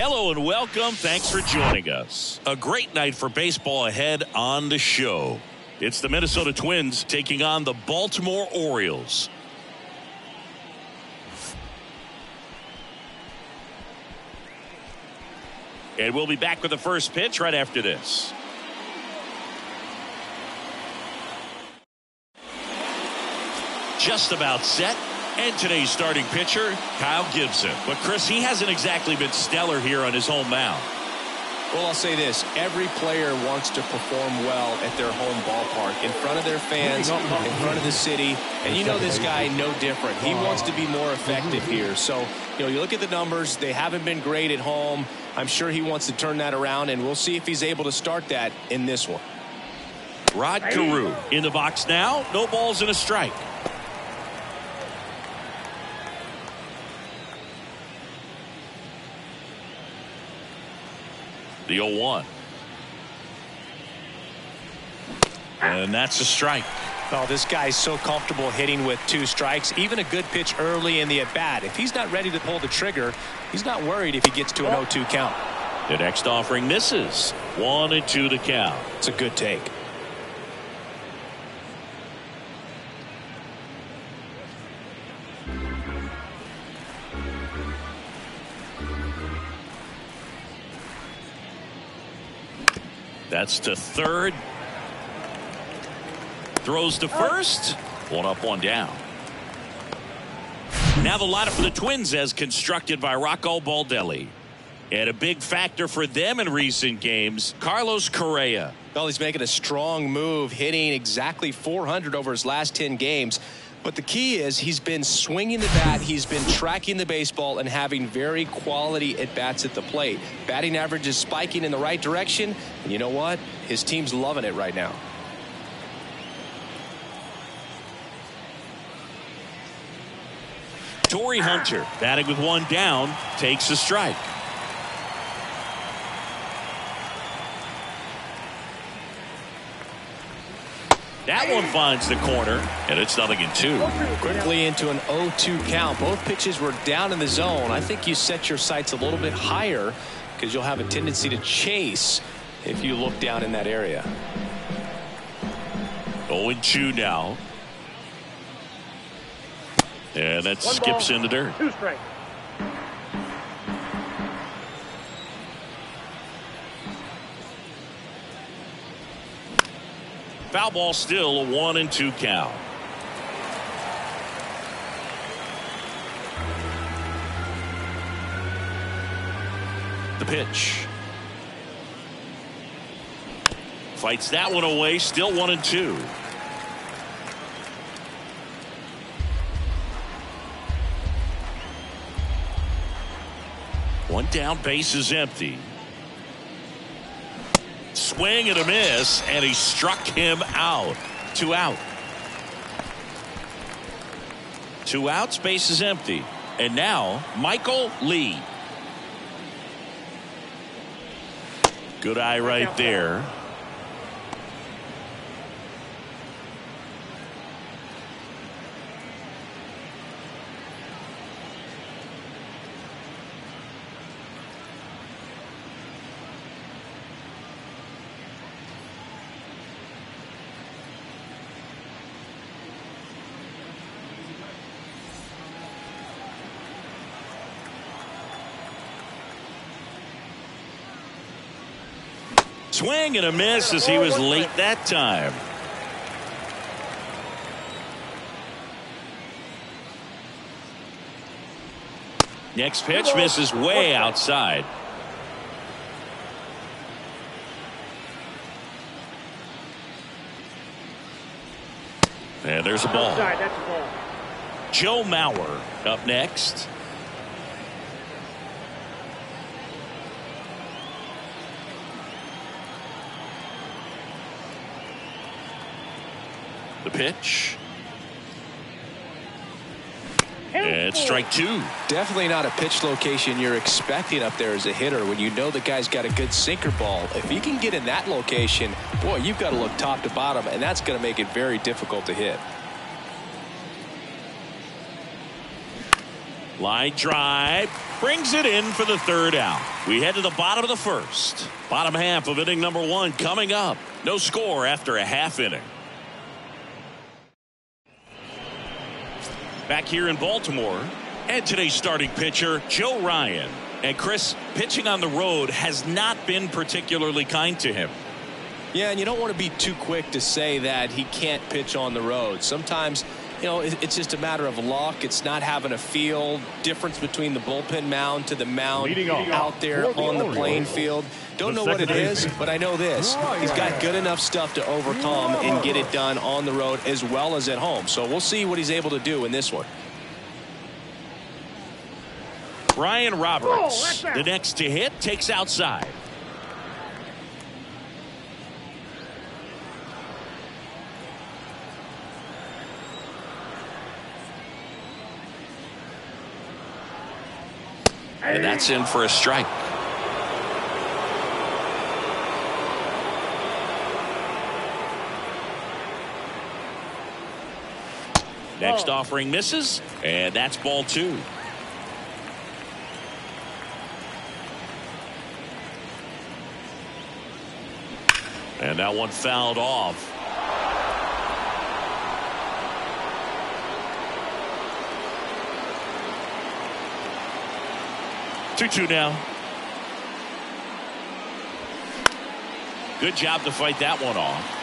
Hello and welcome. Thanks for joining us. A great night for baseball ahead on the show. It's the Minnesota Twins taking on the Baltimore Orioles. And we'll be back with the first pitch right after this. Just about set. And today's starting pitcher, Kyle Gibson. But Chris, he hasn't exactly been stellar here on his home mound. Well, I'll say this. Every player wants to perform well at their home ballpark, in front of their fans, in front of the city. And you know this guy no different. He wants to be more effective here. So, you look at the numbers. They haven't been great at home. I'm sure he wants to turn that around, and we'll see if he's able to start that in this one. Rod Carew in the box now. No balls and a strike. The 0-1. And that's a strike. Oh, this guy's so comfortable hitting with 2 strikes. Even a good pitch early in the at-bat. If he's not ready to pull the trigger, he's not worried if he gets to an 0-2 count. The next offering misses. 1-2 to count. It's a good take. That's to third. Throws to first. 1 up, 1 down. Now the lineup for the Twins as constructed by Rocco Baldelli. And a big factor for them in recent games, Carlos Correa. Well, he's making a strong move, hitting exactly 400 over his last 10 games. But the key is he's been swinging the bat, he's been tracking the baseball, and having very quality at-bats at the plate. Batting average is spiking in the right direction. And you know what? His team's loving it right now. Torrey Hunter, batting with 1 down, takes a strike. That one finds the corner, and it's 0-2. Quickly into an 0-2 count. Both pitches were down in the zone. I think you set your sights a little bit higher because you'll have a tendency to chase if you look down in that area. 0-2 now. And that skips in the dirt. 2 strikes. Foul ball, still a 1-2 count. The pitch. Fights that one away, still 1-2. One down, base is empty. Swing and a miss, and he struck him out. 2 out. 2 outs, base is empty. And now Michael Lee. Good eye right there. Swing and a miss as he was late that time. Next pitch misses way outside. And there's a ball. Outside, that's a ball. Joe Mauer up next. The pitch. And strike 2. Definitely not a pitch location you're expecting up there as a hitter when you know the guy's got a good sinker ball. If he can get in that location, boy, you've got to look top to bottom, and that's going to make it very difficult to hit. Line drive. Brings it in for the third out. We head to the bottom of the first. Bottom half of inning number 1 coming up. No score after a half inning. Back here in Baltimore. And today's starting pitcher, Joe Ryan. And Chris, pitching on the road has not been particularly kind to him. Yeah, and you don't want to be too quick to say that he can't pitch on the road. Sometimes, you know, it's just a matter of luck. It's not having a feel. Difference between the bullpen mound to the mound out there on the playing field. Don't know what it is, but I know this. He's got good enough stuff to overcome and get it done on the road as well as at home. So we'll see what he's able to do in this one. Brian Roberts, the next to hit, takes outside. And that's in for a strike. Next offering misses, and that's ball 2. And that one fouled off. Two now. Good job to fight that one off.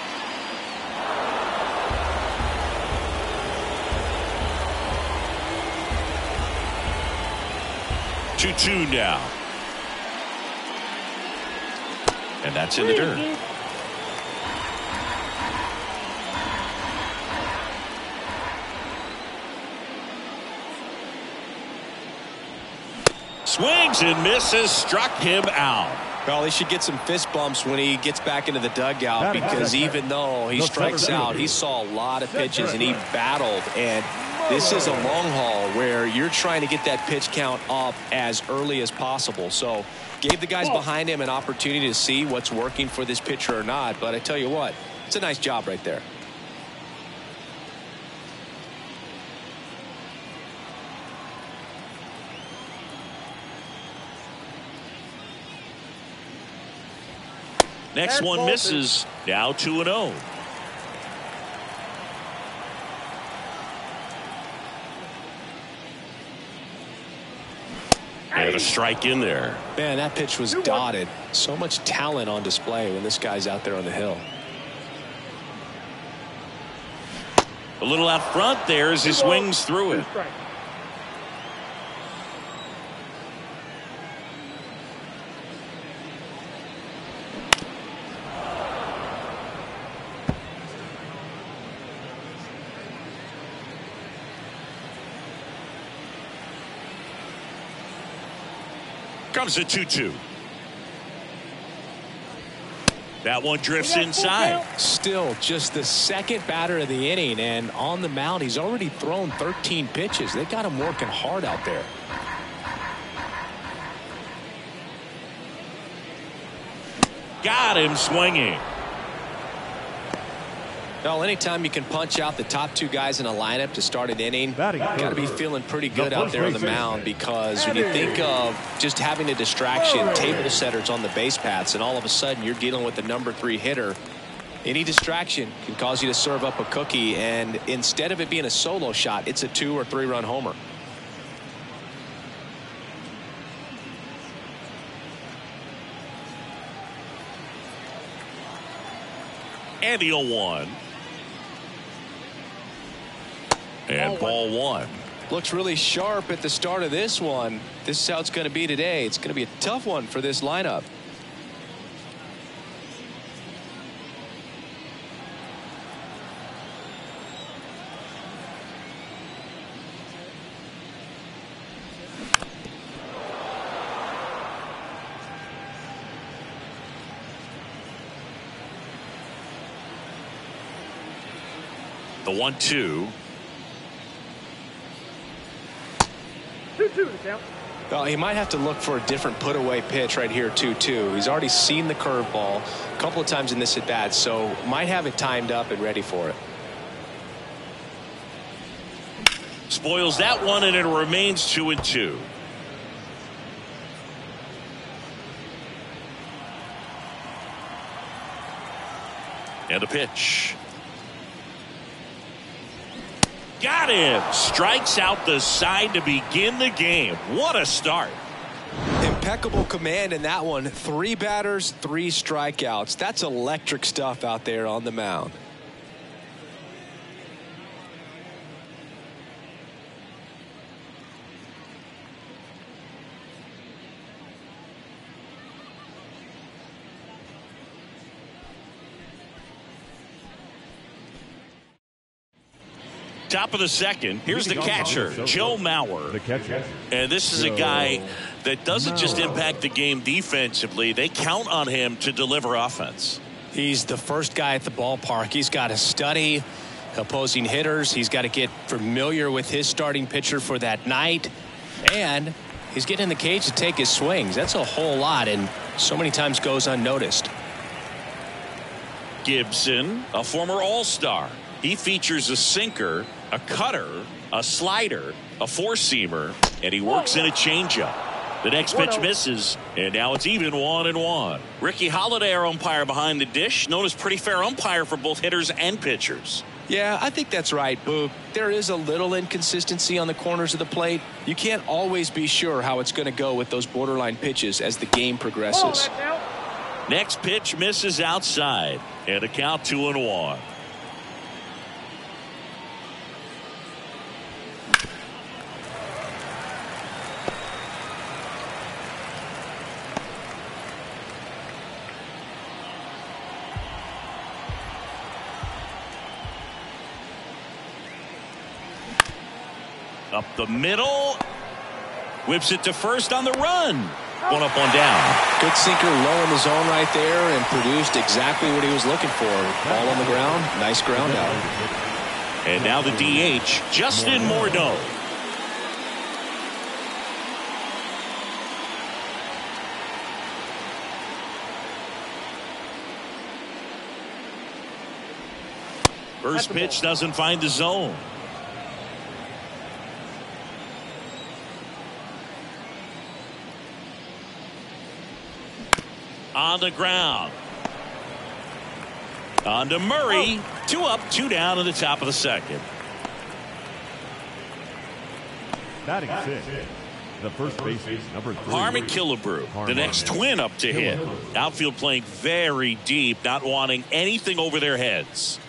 Two now. And that's in the dirt. Swings and misses, struck him out. Well, he should get some fist bumps when he gets back into the dugout, because even though he strikes out, he saw a lot of pitches and he battled. And this is a long haul where you're trying to get that pitch count up as early as possible. So gave the guys behind him an opportunity to see what's working for this pitcher or not. But I tell you what, it's a nice job right there. Next one misses. Now 2-0. And a strike in there. Man, that pitch was dotted. So much talent on display when this guy's out there on the hill. A little out front there as he swings through it. Comes a 2-2. That one drifts inside. Still just the second batter of the inning, and on the mound he's already thrown 13 pitches. They got him working hard out there. Got him swinging. Well, anytime you can punch out the top 2 guys in a lineup to start an inning, got to be feeling pretty good out there on the mound, because when you think of just having a distraction, table setters on the base paths, and all of a sudden you're dealing with the number 3 hitter, any distraction can cause you to serve up a cookie, and instead of it being a solo shot, it's a 2 or 3 run homer. And the 0-1. And ball 1. Looks really sharp at the start of this one. This is how it's going to be today. It's going to be a tough one for this lineup. The 1-2. 2-2 to count. Well, he might have to look for a different put-away pitch right here, 2-2. He's already seen the curveball a couple of times in this at-bat, so might have it timed up and ready for it. Spoils that one, and it remains 2-2. And a pitch. Got him. Strikes out the side to begin the game. What a start. Impeccable command in that one. 3 batters, 3 strikeouts. That's electric stuff out there on the mound. Top of the second. Here's the catcher, Joe Mauer. And this is a guy that doesn't just impact the game defensively. They count on him to deliver offense. He's the first guy at the ballpark. He's got to study opposing hitters. He's got to get familiar with his starting pitcher for that night. And he's getting in the cage to take his swings. That's a whole lot, and so many times goes unnoticed. Gibson, a former All-Star. He features a sinker, a cutter, a slider, a four-seamer, and he works in a changeup. The next pitch misses, and now it's even 1-1. Ricky Holiday, our umpire behind the dish, known as pretty fair umpire for both hitters and pitchers. Yeah, I think that's right, Boog. There is a little inconsistency on the corners of the plate. You can't always be sure how it's going to go with those borderline pitches as the game progresses. Next pitch misses outside, and a count 2-1. Up the middle. Whips it to first on the run. 1 up, 1 down. Good sinker low in the zone right there and produced exactly what he was looking for. Ball on the ground. Nice ground out. And now the DH, Justin Morneau. First pitch doesn't find the zone. On the ground. On to Murray. 2 up, 2 down in the top of the second. Batting 6. The first baseman, number 3. Harmon Killebrew, the next twin up to hit. Outfield playing very deep, not wanting anything over their heads.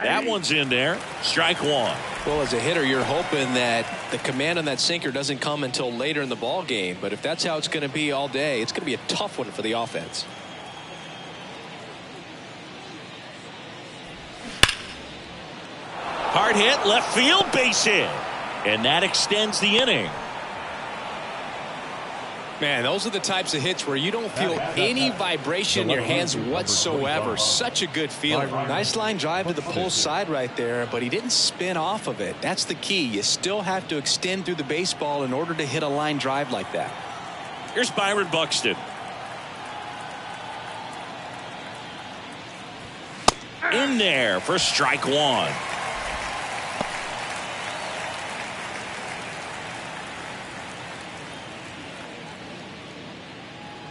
That one's in there. Strike 1. Well, as a hitter, you're hoping that the command on that sinker doesn't come until later in the ball game. But if that's how it's going to be all day, it's going to be a tough one for the offense. Hard hit, left field, base hit. And that extends the inning. Man, those are the types of hits where you don't feel any vibration in your hands whatsoever. Such a good feeling. Nice line drive to the pull side right there, but he didn't spin off of it. That's the key. You still have to extend through the baseball in order to hit a line drive like that. Here's Byron Buxton. In there for strike 1.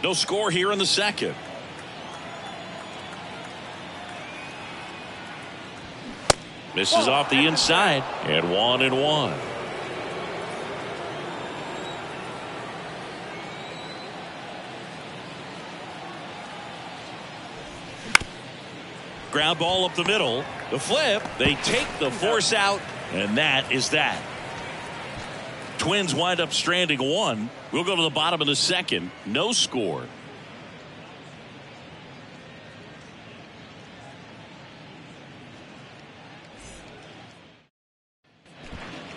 No score here in the second. Misses off the inside, and 1-1. Ground ball up the middle. The flip. They take the force out, and that is that. Twins wind up stranding 1. We'll go to the bottom of the second. No score.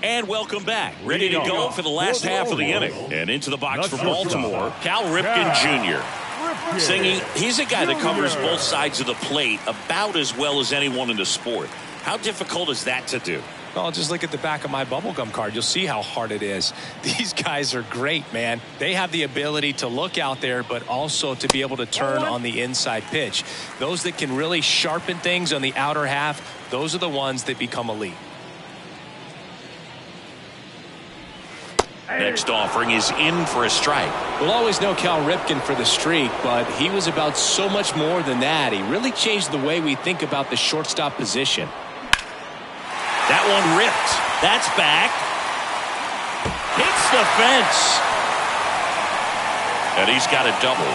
And welcome back. Ready to go for the last half of the inning. And into the box for Baltimore, Cal Ripken Jr. Singing, he's a guy that covers both sides of the plate about as well as anyone in the sport. How difficult is that to do? Oh, just look at the back of my bubblegum card. You'll see how hard it is. These guys are great, man. They have the ability to look out there, but also to be able to turn on the inside pitch. Those that can really sharpen things on the outer half, those are the ones that become elite. Next offering is in for a strike. We'll always know Cal Ripken for the streak, but he was about so much more than that. He really changed the way we think about the shortstop position. That one ripped. That's back. Hits the fence. And he's got a double.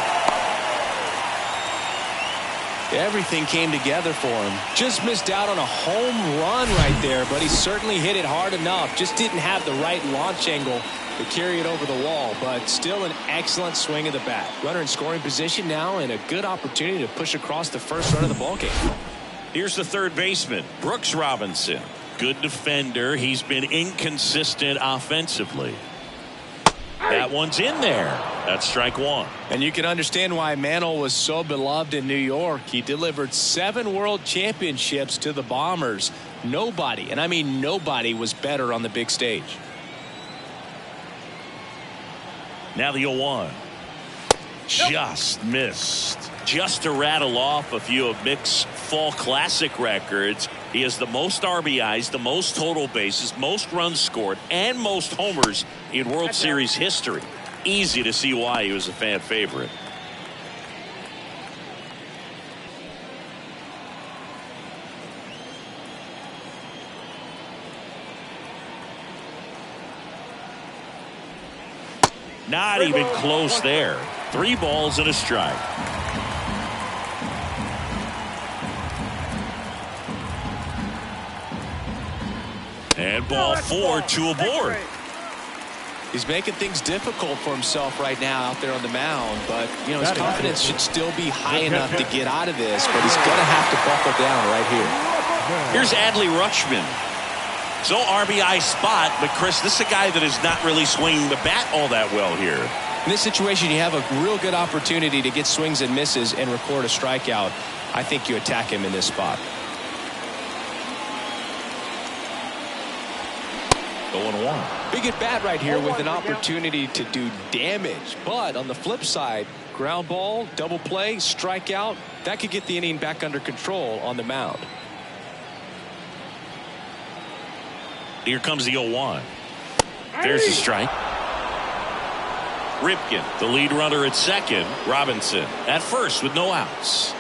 Everything came together for him. Just missed out on a home run right there, but he certainly hit it hard enough. Just didn't have the right launch angle to carry it over the wall, but still an excellent swing of the bat. Runner in scoring position now and a good opportunity to push across the first run of the ballgame. Here's the third baseman, Brooks Robinson. Good defender. He's been inconsistent offensively. That one's in there. That's strike one. And you can understand why Mantle was so beloved in New York. He delivered 7 world championships to the Bombers. Nobody, and I mean nobody, was better on the big stage. Now the 0-1. Just missed. Just to rattle off a few of Mick's Fall Classic records, he has the most RBIs, the most total bases, most runs scored, and most homers in World Series history. Easy to see why he was a fan favorite. Not even close there. 3 balls and a strike. And ball 4, 2 aboard. He's making things difficult for himself right now out there on the mound, but you know his confidence should still be high enough to get out of this, but he's going to have to buckle down right here. Here's Adley Rutschman. So RBI spot, but Chris, this is a guy that is not really swinging the bat all that well here. In this situation, you have a real good opportunity to get swings and misses and record a strikeout. I think you attack him in this spot. 0-1. Big at bat right here with an opportunity to do damage. But on the flip side, ground ball, double play, strikeout, that could get the inning back under control on the mound. Here comes the 0-1. There's the strike. Ripken, the lead runner at second. Robinson at first with no outs.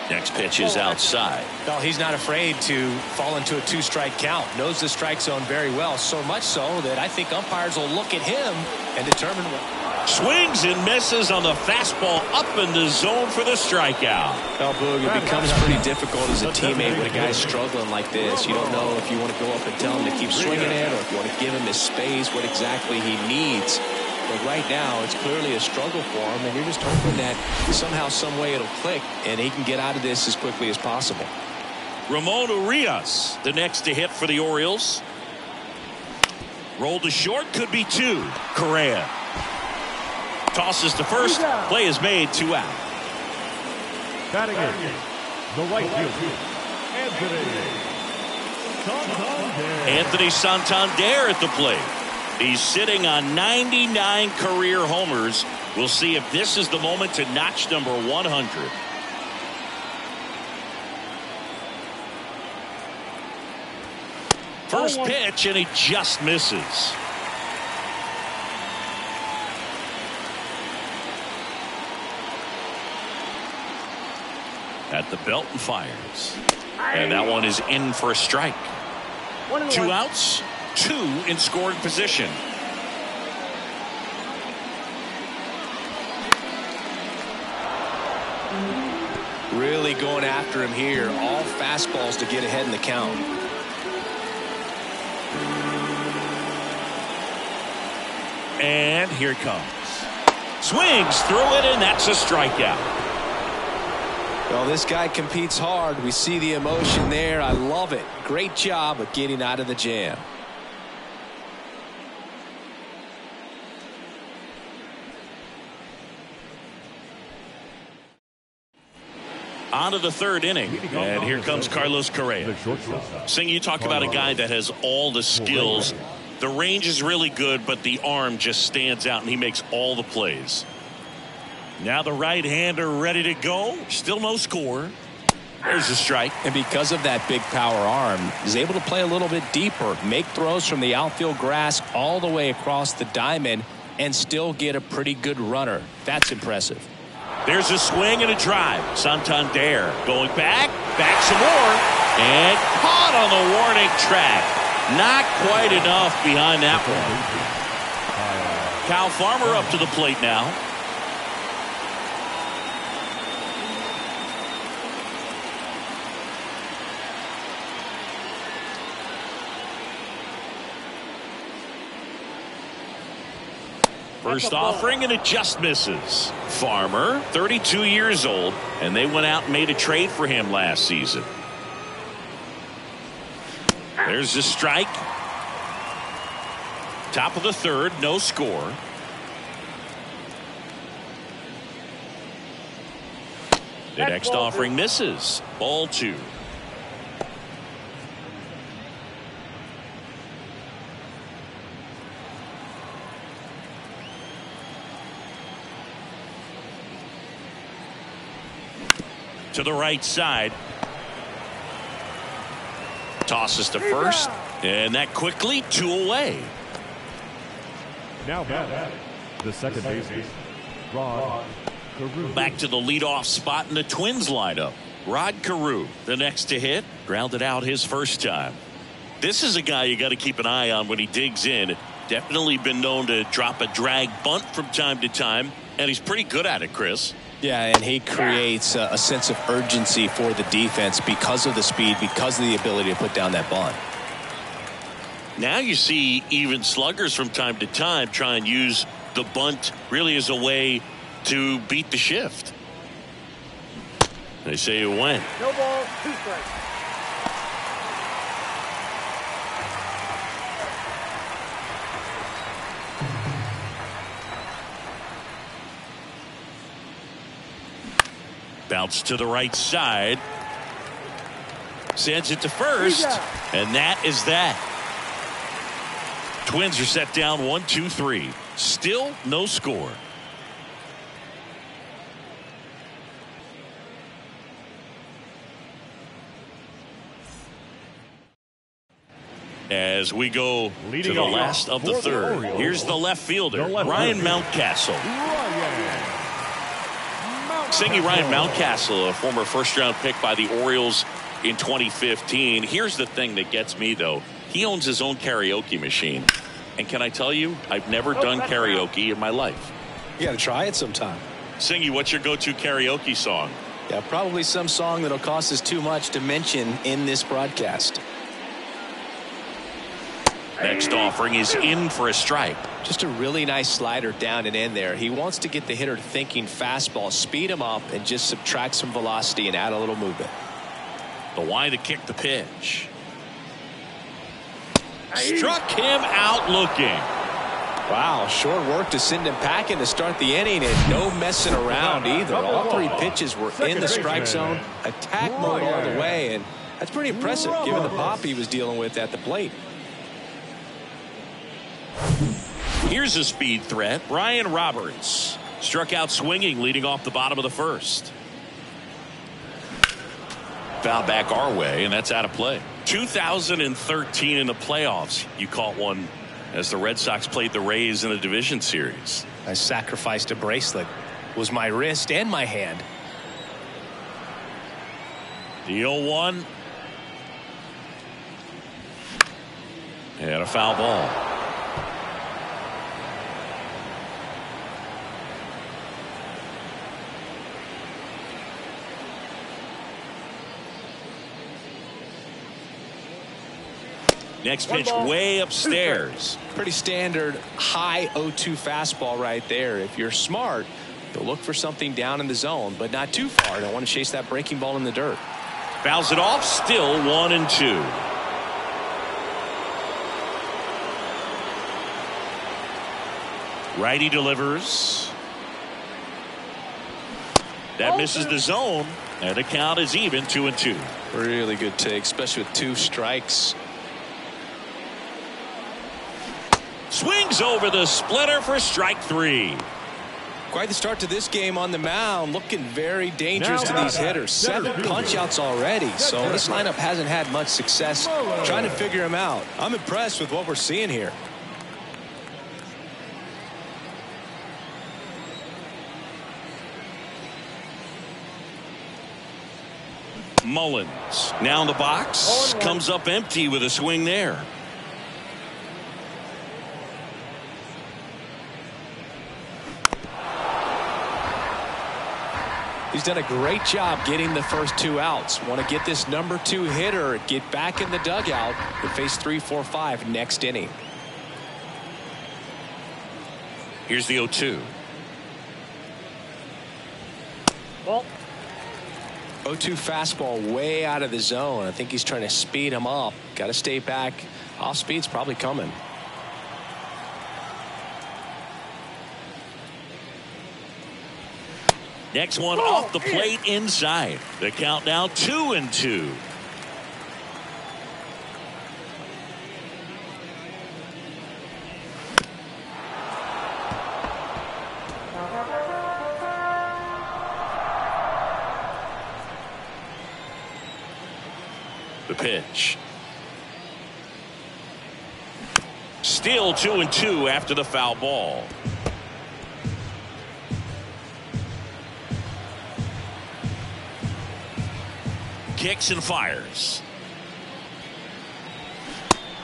Next pitch is outside. Well, he's not afraid to fall into a 2-strike count. Knows the strike zone very well. So much so that I think umpires will look at him and determine what. Swings and misses on the fastball up in the zone for the strikeout. Well, Boog, it becomes pretty difficult as a teammate when a guy's struggling like this. You don't know if you want to go up and tell him to keep swinging it or if you want to give him his space, what exactly he needs. But right now, it's clearly a struggle for him, and you're just hoping that somehow, some way it'll click, and he can get out of this as quickly as possible. Ramon Urias, the next to hit for the Orioles. Rolled to short, could be 2. Correa tosses to first. Play is made, 2 out. Batting in, the right fielder, Anthony Santander at the plate. He's sitting on 99 career homers. We'll see if this is the moment to notch number 100. First pitch, and he just misses. At the belt and fires. And that one is in for a strike. 2 outs, 2 in scoring position. Really going after him here. All fastballs to get ahead in the count. And here it comes. Swings through it, and that's a strikeout. Well, this guy competes hard. We see the emotion there. I love it. Great job of getting out of the jam. On to the third inning, and here comes Carlos Correa. Sing, you talk about a guy that has all the skills. The range is really good, but the arm just stands out, and he makes all the plays. Now the right-hander ready to go. Still no score. There's a strike. And because of that big power arm, he's able to play a little bit deeper, make throws from the outfield grass all the way across the diamond, and still get a pretty good runner. That's impressive. There's a swing and a drive. Santander going back some more, and caught on the warning track. Not quite enough behind that one. Kyle Farmer up to the plate now. First offering, and it just misses. Farmer, 32 years old, and they went out and made a trade for him last season. There's a strike. Top of the third, no score. The next offering misses. Ball 2. To the right side. Tosses to first, and that quickly 2 away. Now back, the second baseman, Rod Carew. Back to the leadoff spot in the Twins lineup. Rod Carew, the next to hit, grounded out his first time. This is a guy you got to keep an eye on when he digs in. Definitely been known to drop a drag bunt from time to time, and he's pretty good at it, Chris. Yeah, and he creates a sense of urgency for the defense because of the speed, because of the ability to put down that bunt. Now you see even sluggers from time to time try and use the bunt really as a way to beat the shift. They say it went. No ball, 2 strikes. Bounce to the right side. Sends it to first. And that is that. Twins are set down 1-2-3. Still no score. As we go to the last of the third. Here's the left fielder, Ryan Mountcastle. Singing Ryan Mountcastle, a former first-round pick by the Orioles in 2015. Here's the thing that gets me, though. He owns his own karaoke machine. And can I tell you, I've never done karaoke in my life. You got to try it sometime. Singy, what's your go-to karaoke song? Yeah, probably some song that'll cost us too much to mention in this broadcast. Next offering is in for a strike. Just a really nice slider down and in there. He wants to get the hitter thinking fastball, speed him up, and just subtract some velocity and add a little movement. The wide to kick the pitch. Struck him out looking. Wow, short work to send him packing to start the inning, and no messing around either. All 3 pitches were in the strike zone, attack mode all the way, and that's pretty impressive given the pop he was dealing with at the plate. Here's a speed threat. Brian Roberts struck out swinging, leading off the bottom of the first. Foul back our way, and that's out of play. 2013 in the playoffs, you caught one as the Red Sox played the Rays in the division series. I sacrificed a bracelet. It was my wrist and my hand. The 0-1. And a foul ball. Next pitch way upstairs. Pretty standard high 0-2 fastball right there. If you're smart, you'll look for something down in the zone, but not too far. Don't want to chase that breaking ball in the dirt. Fouls it off, still 1-2. Righty delivers. That misses the zone. And the count is even 2-2. Really good take, especially with 2 strikes. Swings over the splitter for strike 3. Quite the start to this game on the mound. Looking very dangerous to these hitters. 7 punch-outs already. So this lineup hasn't had much success trying to figure him out. I'm impressed with what we're seeing here. Mullins now in the box. Comes up empty with a swing there. He's done a great job getting the first 2 outs. Want to get this number 2 hitter, get back in the dugout, and face 3, 4, 5 next inning. Here's the 0-2. Ball. 0-2 fastball way out of the zone. I think he's trying to speed him up. Got to stay back. Off speed's probably coming. Next one off the plate inside. The count now 2-2. The pitch. Still 2-2 after the foul ball. Kicks and fires.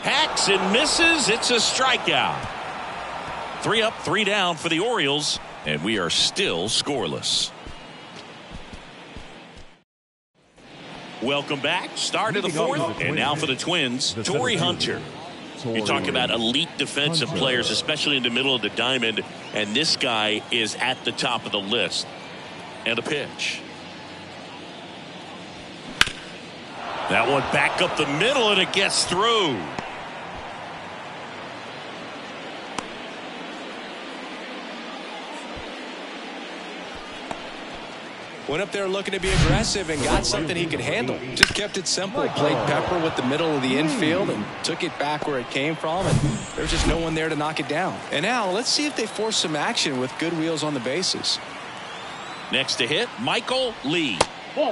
Hacks and misses. It's a strikeout. 3 up, 3 down for the Orioles, and we are still scoreless. Welcome back. Start of the 4th, and now for the Twins, Torrey Hunter. You talk about elite defensive players, especially in the middle of the diamond, and this guy is at the top of the list. And a pitch. That one back up the middle, and it gets through. Went up there looking to be aggressive and got something he could handle. Just kept it simple. Played pepper with the middle of the infield and took it back where it came from, and there's just no one there to knock it down. And now let's see if they force some action with good wheels on the bases. Next to hit, Michael Lee.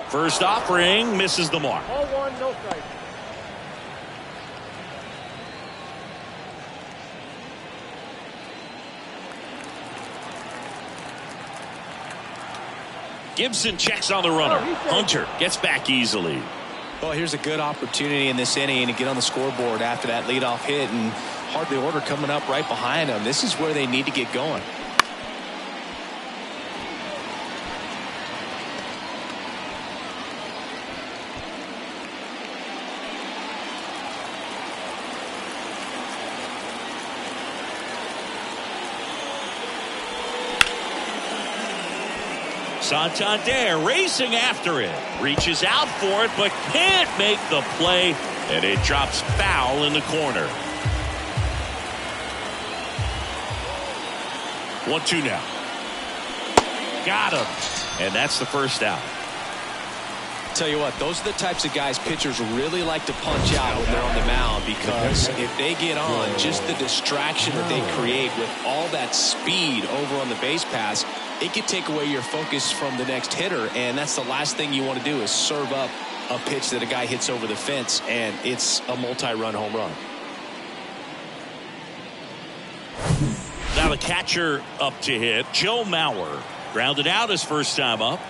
First offering, misses the mark. 0-1, no strike. Gibson checks on the runner. Hunter gets back easily. Well, here's a good opportunity in this inning to get on the scoreboard after that leadoff hit, and hardly order coming up right behind them. This is where they need to get going. Santander racing after it. Reaches out for it, but can't make the play. And it drops foul in the corner. 1-2 now. Got him. And that's the first out. Tell you what, those are the types of guys pitchers really like to punch out when they're on the mound, because if they get on, just the distraction that they create with all that speed over on the base pass, it could take away your focus from the next hitter, and that's the last thing you want to do is serve up a pitch that a guy hits over the fence, and it's a multi-run home run. Now the catcher up to hit, Joe Mauer. Grounded out his first time up.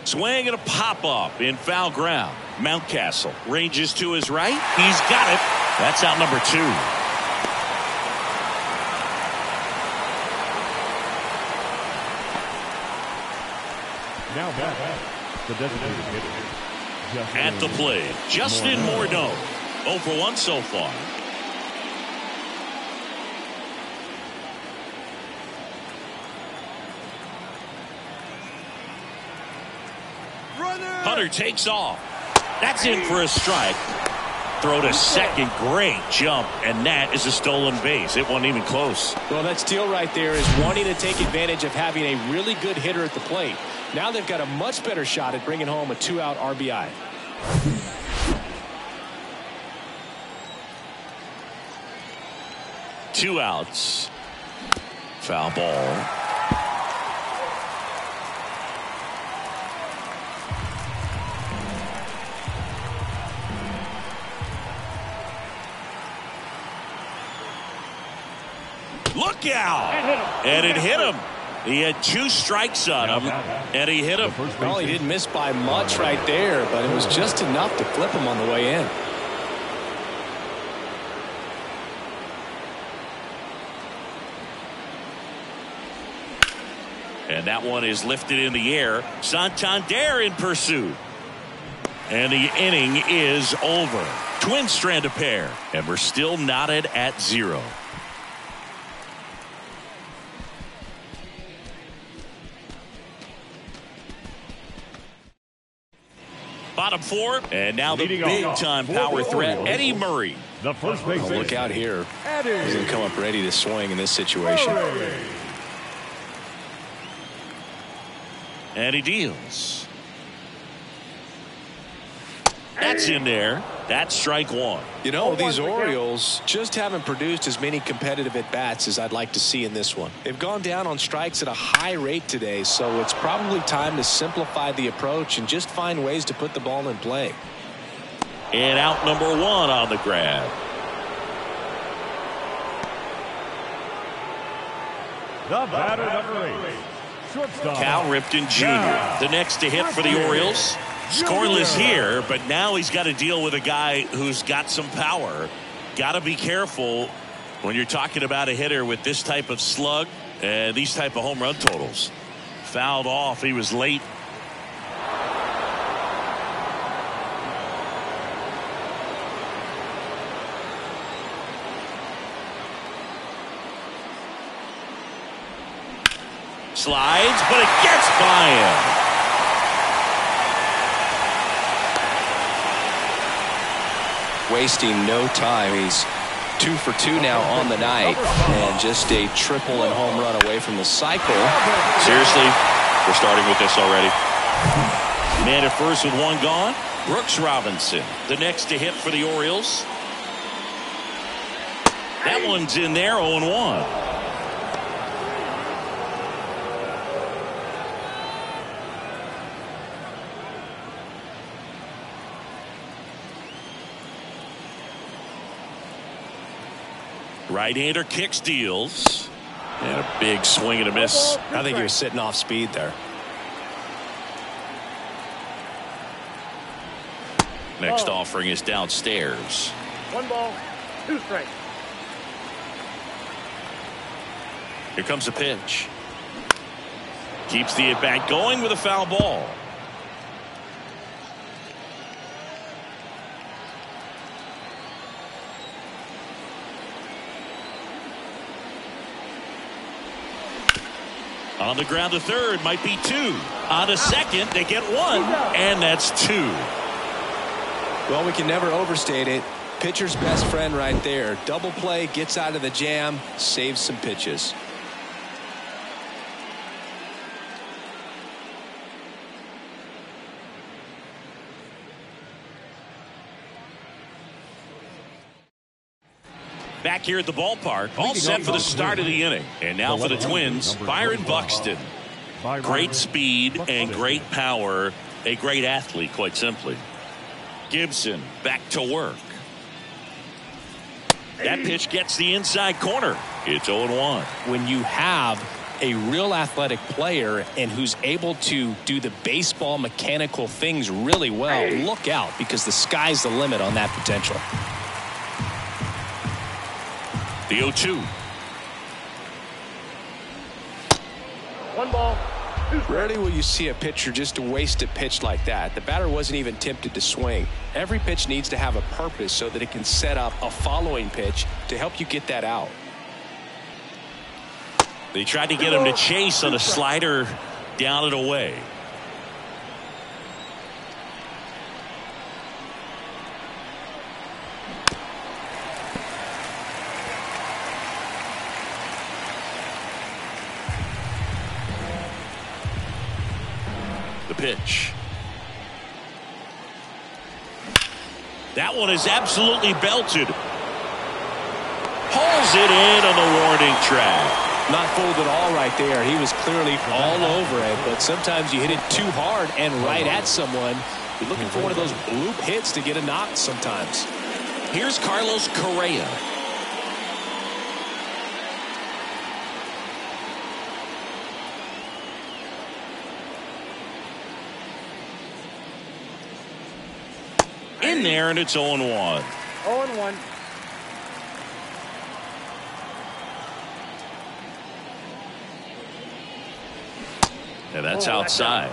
Swing and a pop-up in foul ground. Mountcastle ranges to his right. He's got it. That's out number 2. Now back, the designated hitter. At the plate, Justin Morneau. 0 for 1 so far. Hunter takes off. That's in for a strike. throw to second. Great jump, and that is a stolen base. It wasn't even close. Well, that steal right there is wanting to take advantage of having a really good hitter at the plate. Now they've got a much better shot at bringing home a 2-out RBI. Two outs. Foul ball. Look out! And it hit him. He had 2 strikes on him, and he hit him. Well, he didn't miss by much right there, but it was just enough to flip him on the way in. And that one is lifted in the air. Santander in pursuit. And the inning is over. Twins strand a pair, and we're still knotted at 0. Bottom 4, and now the big-time power threat, Eddie Murray. The first base. Look out here. He's going to come up ready to swing in this situation. And he deals. That's in there. That's strike 1. You know, these Orioles just haven't produced as many competitive at-bats as I'd like to see in this one. They've gone down on strikes at a high rate today, so it's probably time to simplify the approach and just find ways to put the ball in play. And out number 1 on the grab. The batter, number 8. Shortstop. Cal Ripken Jr., the next to hit for the Orioles. Scoreless here, but now he's got to deal with a guy who's got some power. Got to be careful when you're talking about a hitter with this type of slug and these type of home run totals. Fouled off. He was late. Slides, but it gets by him. Wasting no time. He's 2 for 2 now on the night, and just a triple and home run away from the cycle. Seriously, we're starting with this already. Man at first with 1 gone. Brooks Robinson, the next to hit for the Orioles. That one's in there, 0-1. Right-hander kick steals. And a big swing and a miss. I think he was sitting off speed there. Next offering is downstairs. 1 ball, 2 strikes. Here comes the pitch. Keeps the at-bat going with a foul ball. On the ground to third, might be 2. On to second, they get 1, and that's 2. Well, we can never overstate it. Pitcher's best friend right there. Double play, gets out of the jam, saves some pitches. Back here at the ballpark, all set for the start of the inning. And now for the Twins, Byron Buxton. Great speed and great power. A great athlete, quite simply. Gibson back to work. That pitch gets the inside corner. It's 0-1. When you have a real athletic player and who's able to do the baseball mechanical things really well, look out, because the sky's the limit on that potential. The 0-2. 1 ball, 2 strikes. Rarely will you see a pitcher just waste a pitch like that. The batter wasn't even tempted to swing. Every pitch needs to have a purpose so that it can set up a following pitch to help you get that out. They tried to get him to chase on a slider down and away. pitch. That one is absolutely belted. Hauls it in on the warning track. Not fooled at all right there. He was clearly all over it, but sometimes you hit it too hard and right at someone. You're looking for one of those bloop hits to get a knock sometimes. Here's Carlos Correa. In there, and it's 0-1. 0-1. And that's outside.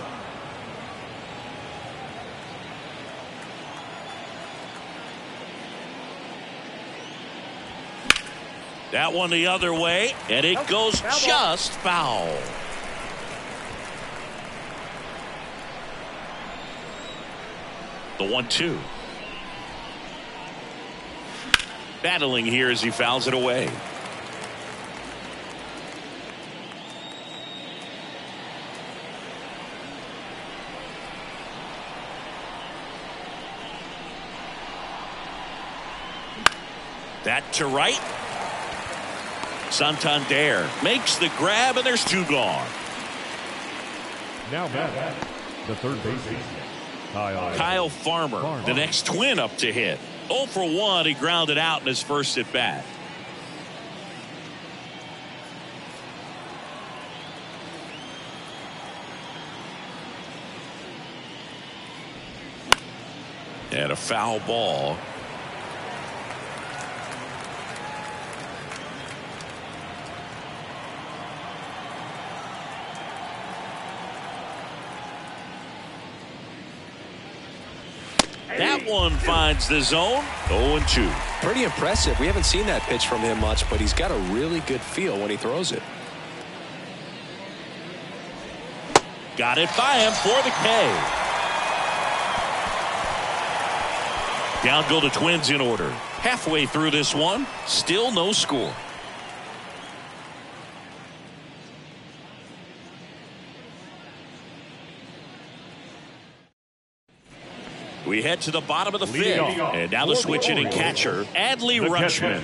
That one the other way, and it goes just foul. The 1-2. Battling here as he fouls it away. That to right. Santander makes the grab, and there's 2 gone. Now back, the third baseman, Kyle Farmer, the next twin up to hit. 0 for 1, he grounded out in his first at bat. And a foul ball. That one finds the zone. 0-2. Pretty impressive. We haven't seen that pitch from him much, but he's got a really good feel when he throws it. Got it by him for the K. Down go the Twins in order. Halfway through this one, still no score. We head to the bottom of the 5th, and now the switch hitting catcher, Adley Rutschman.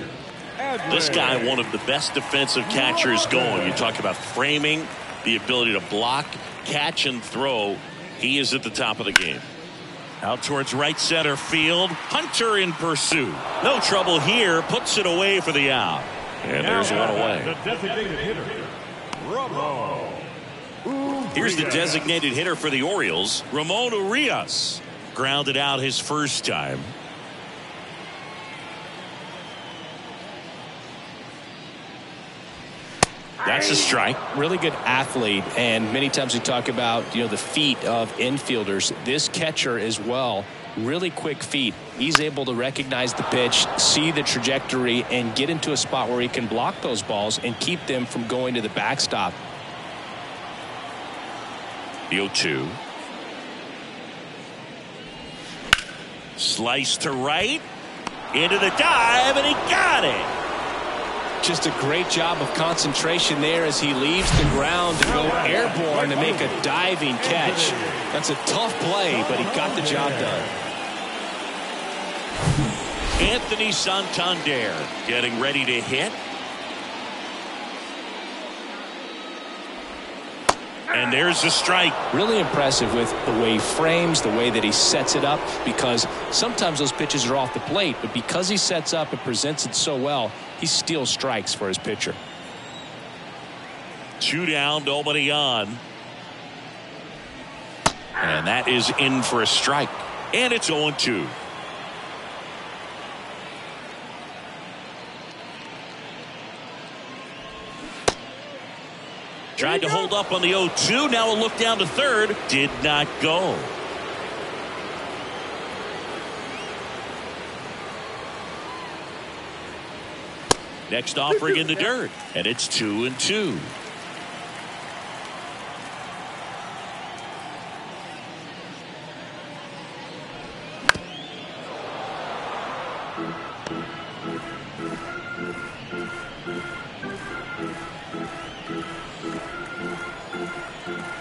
This guy, one of the best defensive catchers going. You talk about framing, the ability to block, catch, and throw. He is at the top of the game. Out towards right center field. Hunter in pursuit. No trouble here. Puts it away for the out. And there's one away. The designated hitter, Ramon. Here's the designated hitter for the Orioles, Ramon Urias. Grounded out his first time. That's a strike. Really good athlete, and many times we talk about the feet of infielders. This catcher as well, really quick feet. He's able to recognize the pitch, see the trajectory, and get into a spot where he can block those balls and keep them from going to the backstop. The 0-2. Slice to right. Into the dive, and he got it. Just a great job of concentration there as he leaves the ground to go airborne to make a diving catch. That's a tough play, but he got the job done. Anthony Santander getting ready to hit. And there's a strike. Really impressive with the way he frames, the way that he sets it up, because sometimes those pitches are off the plate, but because he sets up and presents it so well, he steals strikes for his pitcher. 2 down, nobody on. And that is in for a strike. And it's 0-2. Tried to hold up on the 0-2. Now a look down to third. Did not go. Next offering in the dirt. And it's 2-2.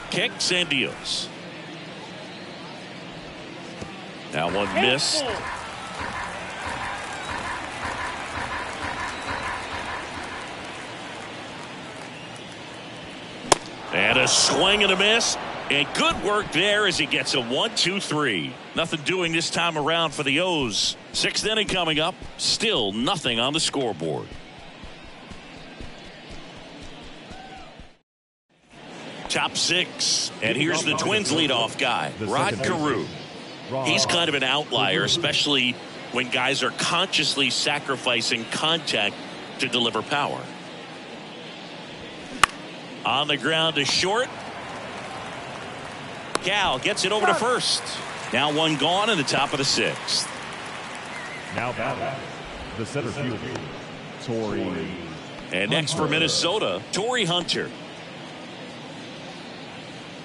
Kicks and deals. That one missed. And a swing and a miss. And good work there as he gets a 1-2-3. Nothing doing this time around for the O's. Sixth inning coming up. Still nothing on the scoreboard. Top six. And here's the Twins leadoff guy, Rod Carew. He's kind of an outlier, especially when guys are consciously sacrificing contact to deliver power. On the ground to short. Cal gets it over to first. Now one gone in the top of the sixth. Now batting, the center fielder, Torrey. And next for Minnesota, Torrey Hunter.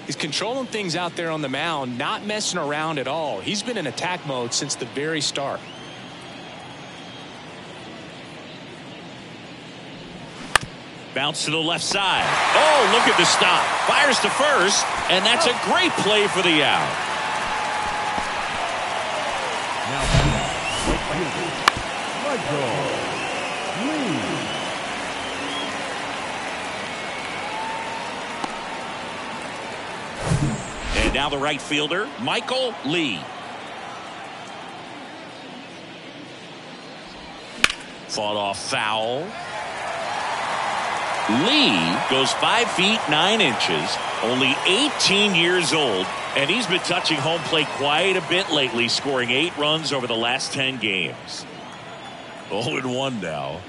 He's controlling things out there on the mound, not messing around at all. He's been in attack mode since the very start. Bounce to the left side. Oh, look at the stop. Fires to first, and that's a great play for the out. Now Michael Lee. And now the right fielder, Michael Lee. Fought off foul. Lee goes 5 feet 9 inches, only 18 years old, and he's been touching home plate quite a bit lately, scoring 8 runs over the last 10 games. 0-1 now.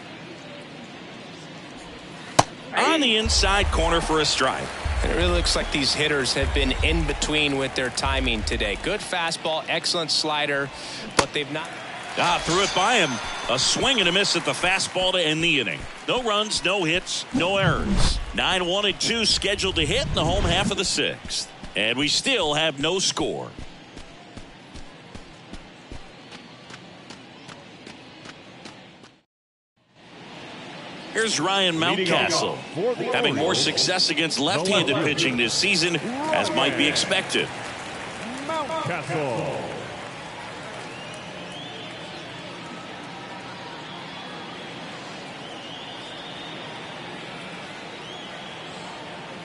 On the inside corner for a strike. And it really looks like these hitters have been in between with their timing today. Good fastball, excellent slider, but they've not. Threw it by him. A swing and a miss at the fastball to end the inning. No runs, no hits, no errors. 9-1-2 scheduled to hit in the home half of the sixth. And we still have no score. Here's Ryan Mountcastle, having more success against left-handed pitching this season, as might be expected. Mountcastle.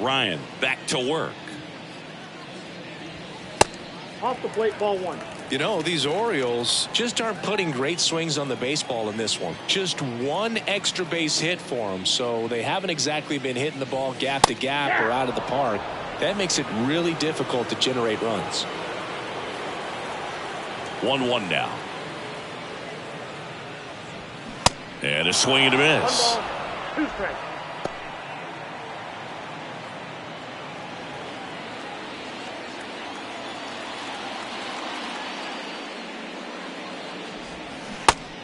Ryan back to work. Off the plate, ball 1. You know, these Orioles just aren't putting great swings on the baseball in this one. Just one extra base hit for them, so they haven't exactly been hitting the ball gap to gap or out of the park. That makes it really difficult to generate runs. 1-1 now. And a swing and a miss. 1 ball, 2 strikes.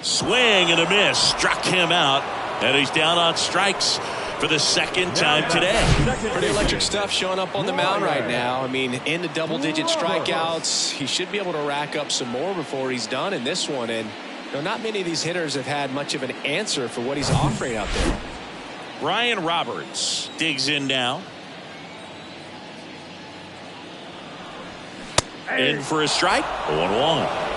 Swing and a miss. Struck him out. And he's down on strikes for the second time today. Pretty electric stuff showing up on the mound right now. I mean, in the double-digit strikeouts, he should be able to rack up some more before he's done in this one. And you know, not many of these hitters have had much of an answer for what he's offering out there. Ryan Roberts digs in now. In for a strike. 1-1.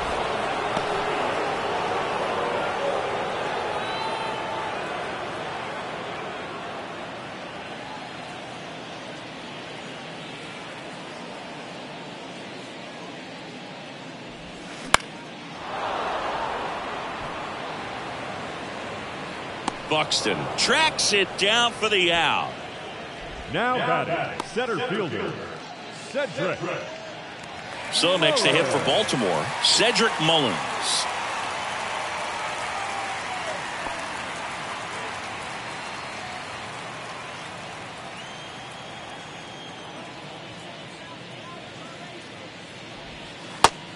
Buxton tracks it down for the out. Now batting, center fielder, Cedric. So next to hit for Baltimore, Cedric Mullins.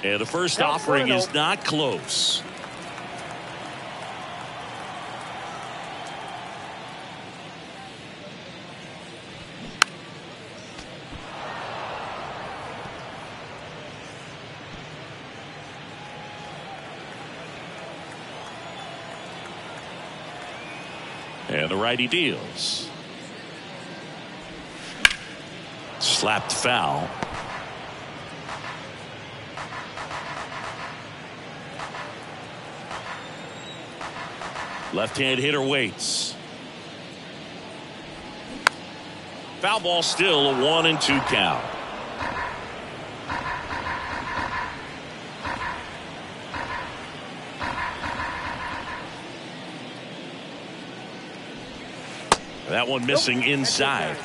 And the first offering is not close. And the righty deals. Slapped foul. Left-hand hitter waits. Foul ball, still a 1-2 count. That one missing inside.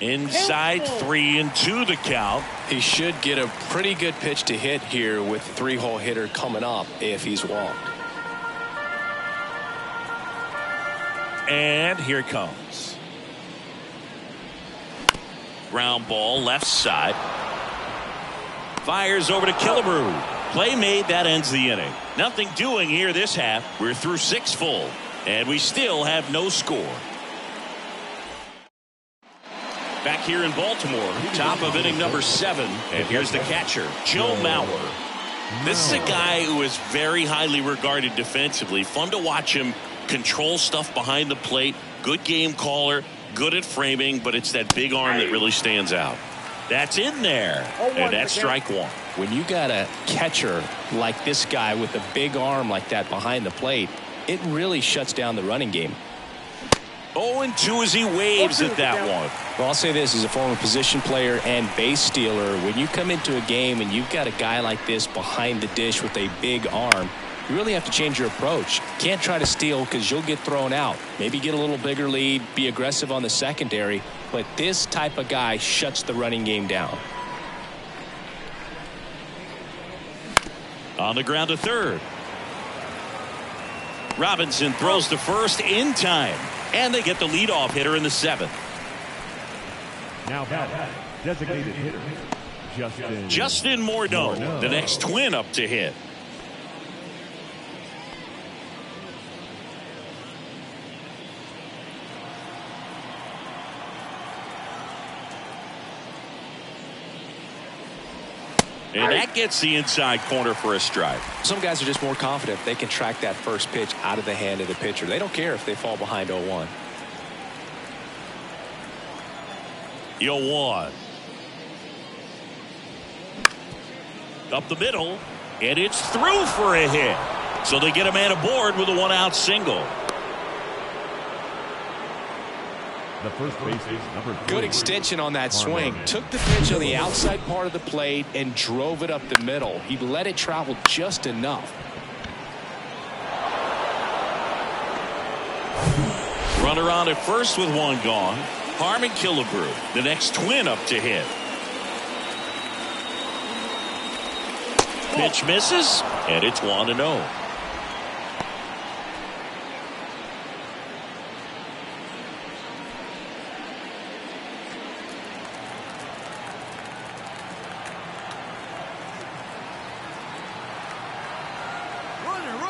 Inside, 3-2 the count. He should get a pretty good pitch to hit here with three-hole hitter coming up if he's walked. And here it comes. Ground ball left side. Fires over to Killebrew. Play made, that ends the inning. Nothing doing here this half. We're through 6 full, and we still have no score. Back here in Baltimore, top of inning number 7, and here's the catcher, Joe Mauer. This is a guy who is very highly regarded defensively. Fun to watch him control stuff behind the plate. Good game caller, good at framing, but it's that big arm that really stands out. That's in there, and that's strike one. When you got a catcher like this guy with a big arm like that behind the plate, it really shuts down the running game. 0-2 as he waves at that one. Well, I'll say this as a former position player and base stealer. When you come into a game and you've got a guy like this behind the dish with a big arm, you really have to change your approach. Can't try to steal because you'll get thrown out. Maybe get a little bigger lead, be aggressive on the secondary, but this type of guy shuts the running game down. On the ground to third. Robinson throws to first in time, and they get the leadoff hitter in the 7th. Now batting, designated hitter, Justin Morneau, the next Twin up to hit. And that gets the inside corner for a strike. Some guys are just more confident they can track that first pitch out of the hand of the pitcher. They don't care if they fall behind 0-1. 0-1. Up the middle, and it's through for a hit. So they get a man aboard with a 1-out single. The first base is number 3. Good extension on that swing. Took the pitch on the outside part of the plate and drove it up the middle. He let it travel just enough. Runner on at first with 1 gone. Harmon Killebrew, the next Twin up to hit. Pitch misses, and it's 1-0.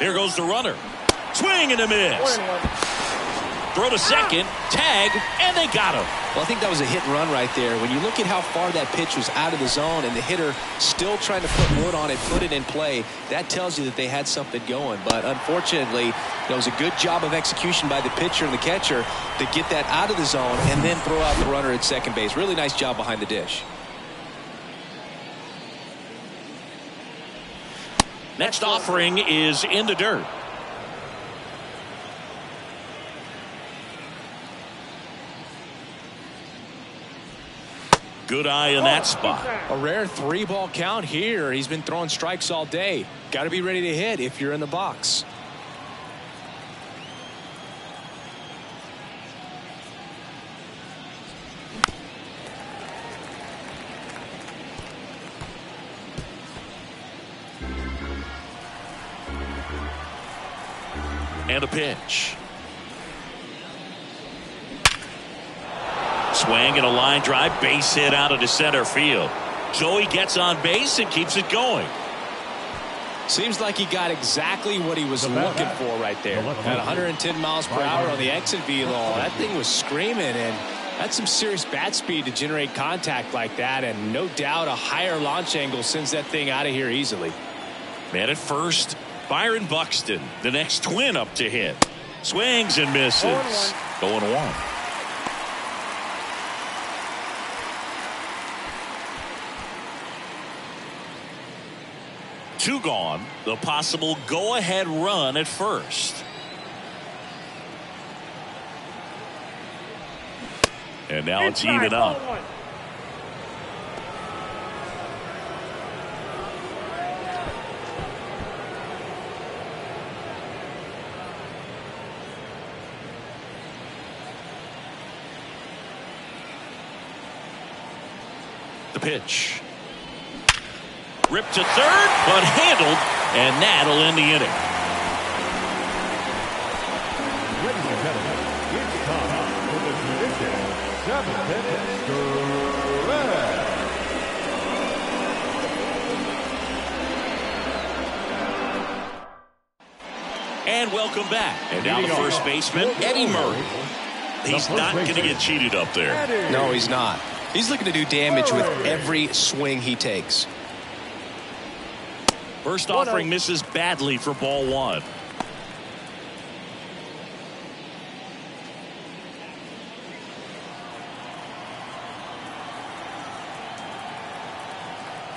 Here goes the runner. Swing and a miss. Throw to second, tag, and they got him. Well, I think that was a hit and run right there. When you look at how far that pitch was out of the zone and the hitter still trying to put wood on it, put it in play, that tells you that they had something going. But unfortunately, it was a good job of execution by the pitcher and the catcher to get that out of the zone and then throw out the runner at second base. Really nice job behind the dish. Next offering is in the dirt. Good eye in that spot. A rare 3-ball count here. He's been throwing strikes all day. Got to be ready to hit if you're in the box. And a pitch. Swing and a line drive, base hit out of the center field. So he gets on base and keeps it going. Seems like he got exactly what he was looking for right there. At 110 miles per hour on the exit velo. That thing was screaming, and that's some serious bat speed to generate contact like that. And no doubt a higher launch angle sends that thing out of here easily. Man at first, Byron Buxton, the next Twin up to hit. Swings and misses. 0-1. 2 gone. The possible go-ahead run at first. And now it's even up. The pitch. Ripped to third, but handled, and that'll end the inning. Ladies and gentlemen, it's time for the tradition 7-minute stretch. And welcome back. And now the first baseman, Eddie Murray. He's not going to get cheated up there. No, he's not. He's looking to do damage with every swing he takes. First offering misses badly for ball 1.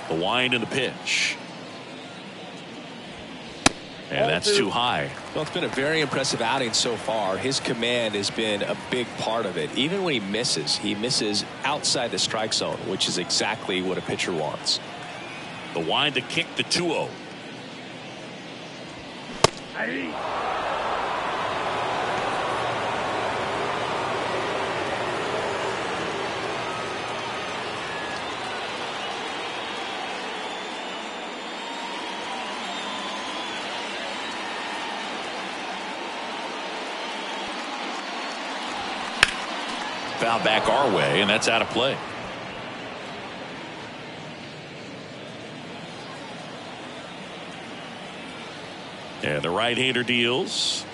The wind and the pitch. And that's too high. Well, it's been a very impressive outing so far. His command has been a big part of it. Even when he misses outside the strike zone, which is exactly what a pitcher wants. The wind to kick the 2-0. Foul back our way, and that's out of play. And the right-hander deals.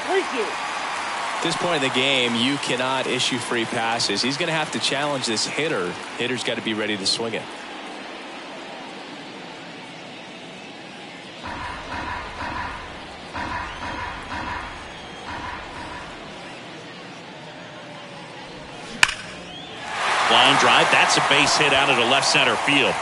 At this point in the game, you cannot issue free passes. He's going to have to challenge this hitter. Hitter's got to be ready to swing it. Line drive. That's a base hit out of the left center field.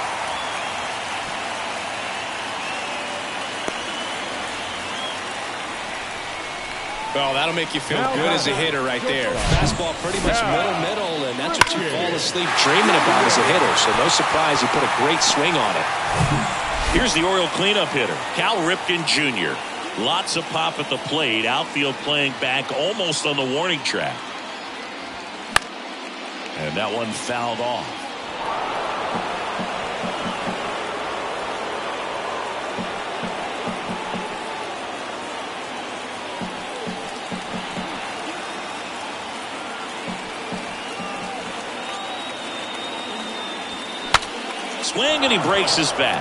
Well, that'll make you feel good as a hitter right there. Fastball pretty much middle, and that's what you fall asleep dreaming about as a hitter. So no surprise, he put a great swing on it. Here's the Oriole cleanup hitter, Cal Ripken Jr. Lots of pop at the plate. Outfield playing back almost on the warning track. And that one fouled off. Swing, and he breaks his bat.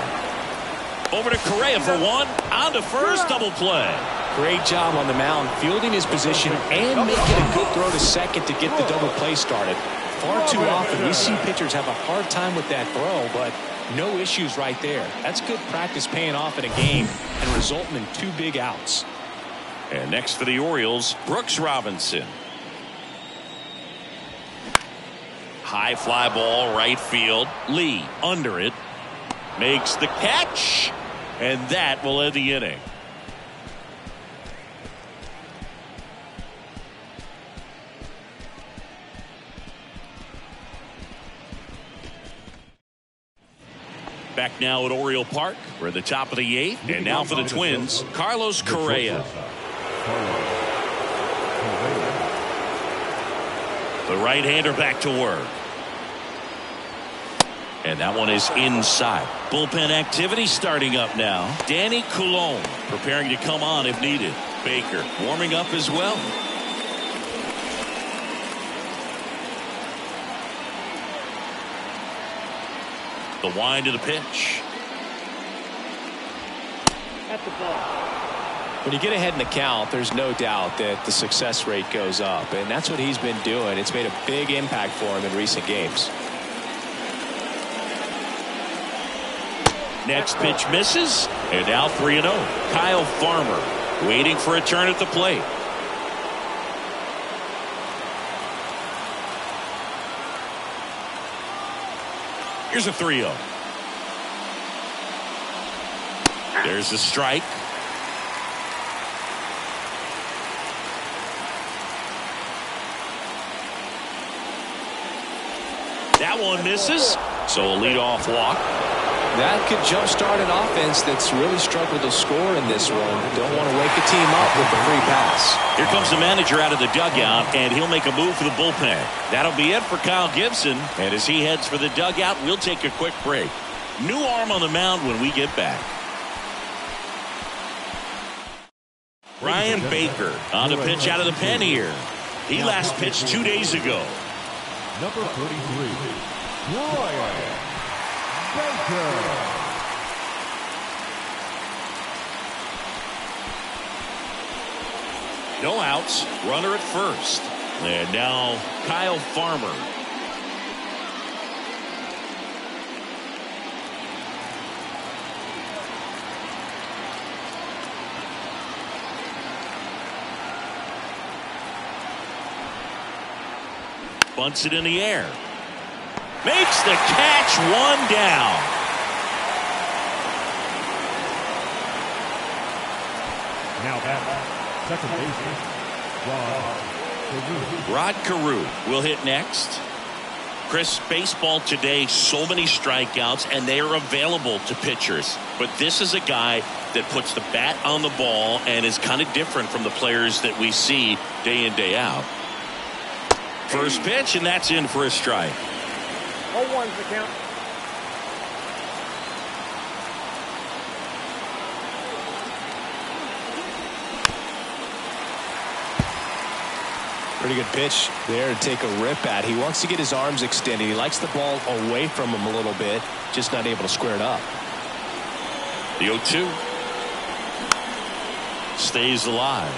Over to Correa for 1. On to first, double play. Great job on the mound, fielding his position and making a good throw to second to get the double play started. Far too often we see pitchers have a hard time with that throw, but no issues right there. That's good practice paying off in a game and resulting in 2 big outs. And next for the Orioles, Brooks Robinson. High fly ball, right field. Lee under it. Makes the catch. And that will end the inning. Back now at Oriole Park. We're at the top of the 8th. And now for the Twins, Carlos Correa. The right-hander back to work. And that one is inside. Bullpen activity starting up now. Danny Coulombe preparing to come on if needed. Baker warming up as well. The wind of the pitch. At the ball. When you get ahead in the count, there's no doubt that the success rate goes up, and that's what he's been doing. It's made a big impact for him in recent games. Next pitch misses, and now 3-0. Kyle Farmer waiting for a turn at the plate. Here's a 3-0. There's a strike. That one misses, so a leadoff walk. That could jumpstart an offense that's really struggled to score in this one. Don't want to wake a team up with the free pass. Here comes the manager out of the dugout, and he'll make a move for the bullpen. That'll be it for Kyle Gibson, and as he heads for the dugout, we'll take a quick break. New arm on the mound when we get back. Ryan Baker on the pitch out of the pen here. He last pitched 2 days ago. Number 33, Ryan Baker. No outs, runner at first. And now Kyle Farmer. Bunts it in the air. Makes the catch, one down. Now back, second baseman, Rod Carew will hit next. Chris, baseball today, so many strikeouts, and they are available to pitchers. But this is a guy that puts the bat on the ball and is kind of different from the players that we see day in, day out. First pitch, and that's in for a strike. 0-1's the count. Pretty good pitch there to take a rip at. He wants to get his arms extended. He likes the ball away from him a little bit, just not able to square it up. The 0-2 stays alive.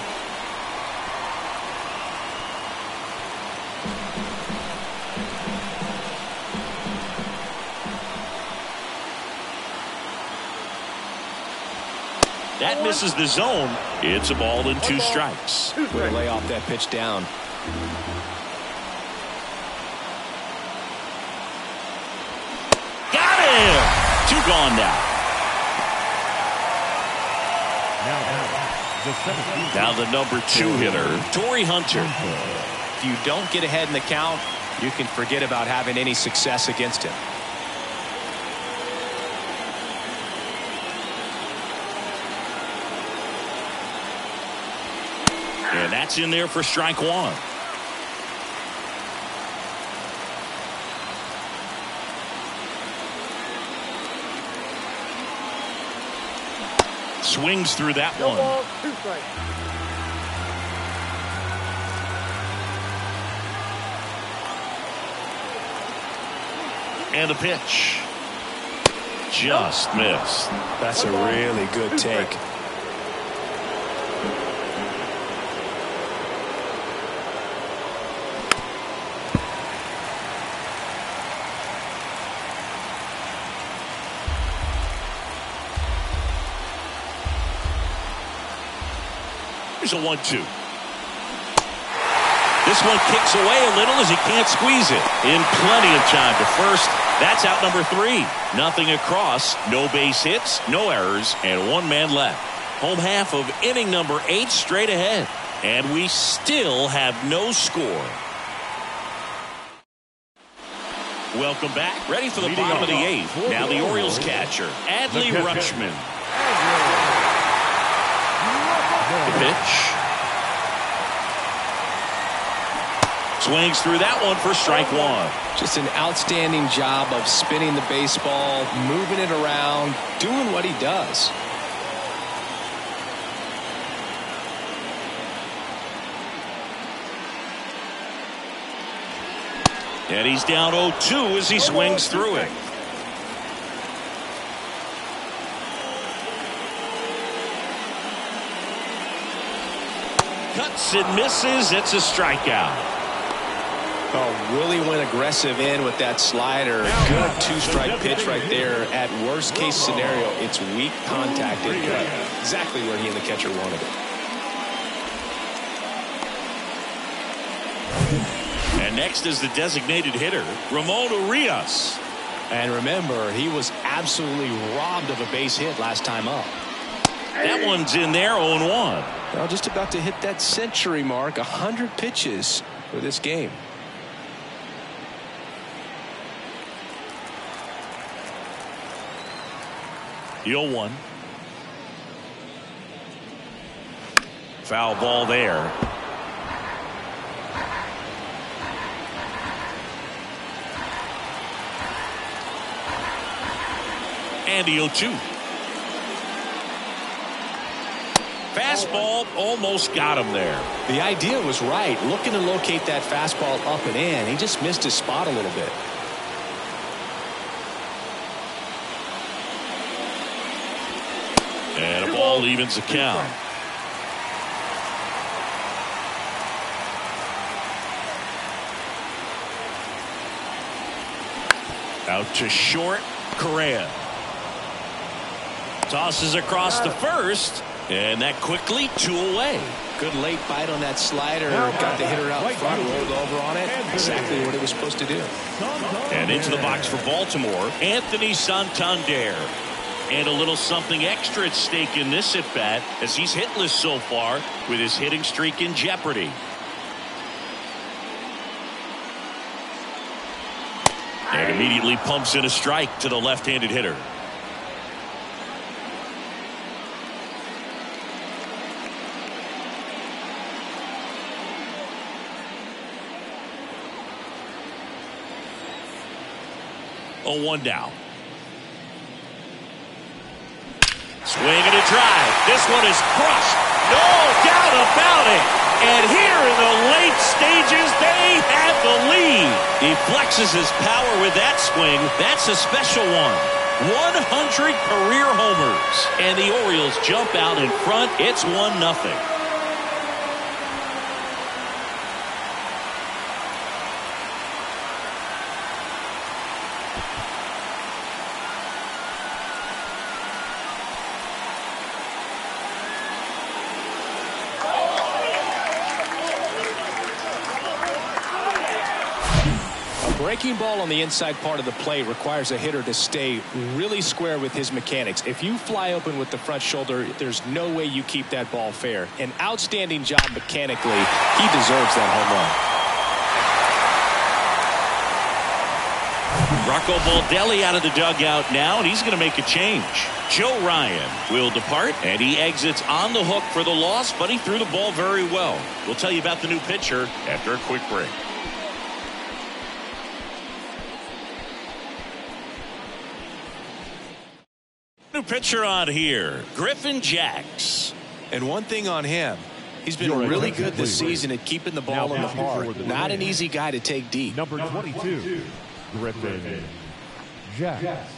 That misses the zone. It's a ball and 2 strikes. Way to lay off that pitch down. Got him! 2 gone now. Now the number 2 hitter, Torrey Hunter. If you don't get ahead in the count, you can forget about having any success against him. And that's in there for strike 1. Swings through that one. 2 strikes. And the pitch. Just missed. That's a really good take. Here's a 1-2. This one kicks away a little as he can't squeeze it. In plenty of time to first. That's out number 3. Nothing across. No base hits, no errors, and 1 man left. Home half of inning number 8 straight ahead. And we still have no score. Pitching back, ready for the bottom of the 8th. Now the Orioles catcher, Adley Rutschman. The pitch. Swings through that one for strike 1. Just an outstanding job of spinning the baseball, moving it around, doing what he does. And he's down 0-2 as he swings through it. Cuts and misses. It's a strikeout. Oh, really went aggressive in with that slider. Good 2-strike pitch right there. At worst case scenario, it's weak contact and cut. Exactly where he and the catcher wanted it. And next is the designated hitter, Ramon Urias. And remember, he was absolutely robbed of a base hit last time up. That one's in there, 0-1. Well, just about to hit that century mark, 100 pitches for this game. The 0-1. Foul ball there. And the 0-2. Fastball almost got him there. The idea was right, looking to locate that fastball up and in. He just missed his spot a little bit. And a ball evens the count. Out to short, Correa. Tosses across the first, and that quickly 2 away. Good late bite on that slider. Got the hitter out front, rolled over on it. Exactly what it was supposed to do. And into the box for Baltimore, Anthony Santander. And a little something extra at stake in this at-bat as he's hitless so far with his hitting streak in jeopardy. And immediately pumps in a strike to the left-handed hitter. Oh, 1 down. Swing and a drive. This one is crushed. No doubt about it. And here in the late stages, they have the lead. He flexes his power with that swing. That's a special one. 100 career homers. And the Orioles jump out in front. It's 1-0. Breaking ball on the inside part of the plate requires a hitter to stay really square with his mechanics. If you fly open with the front shoulder, there's no way you keep that ball fair. An outstanding job mechanically. He deserves that home run. Rocco Baldelli out of the dugout now, and he's going to make a change. Joe Ryan will depart, and he exits on the hook for the loss, but he threw the ball very well. We'll tell you about the new pitcher after a quick break. New pitcher on here, Griffin Jacks. And one thing on him, he's been really good this season at keeping the ball in the park. Not an easy guy to take deep. Number 22, Griffin Jacks.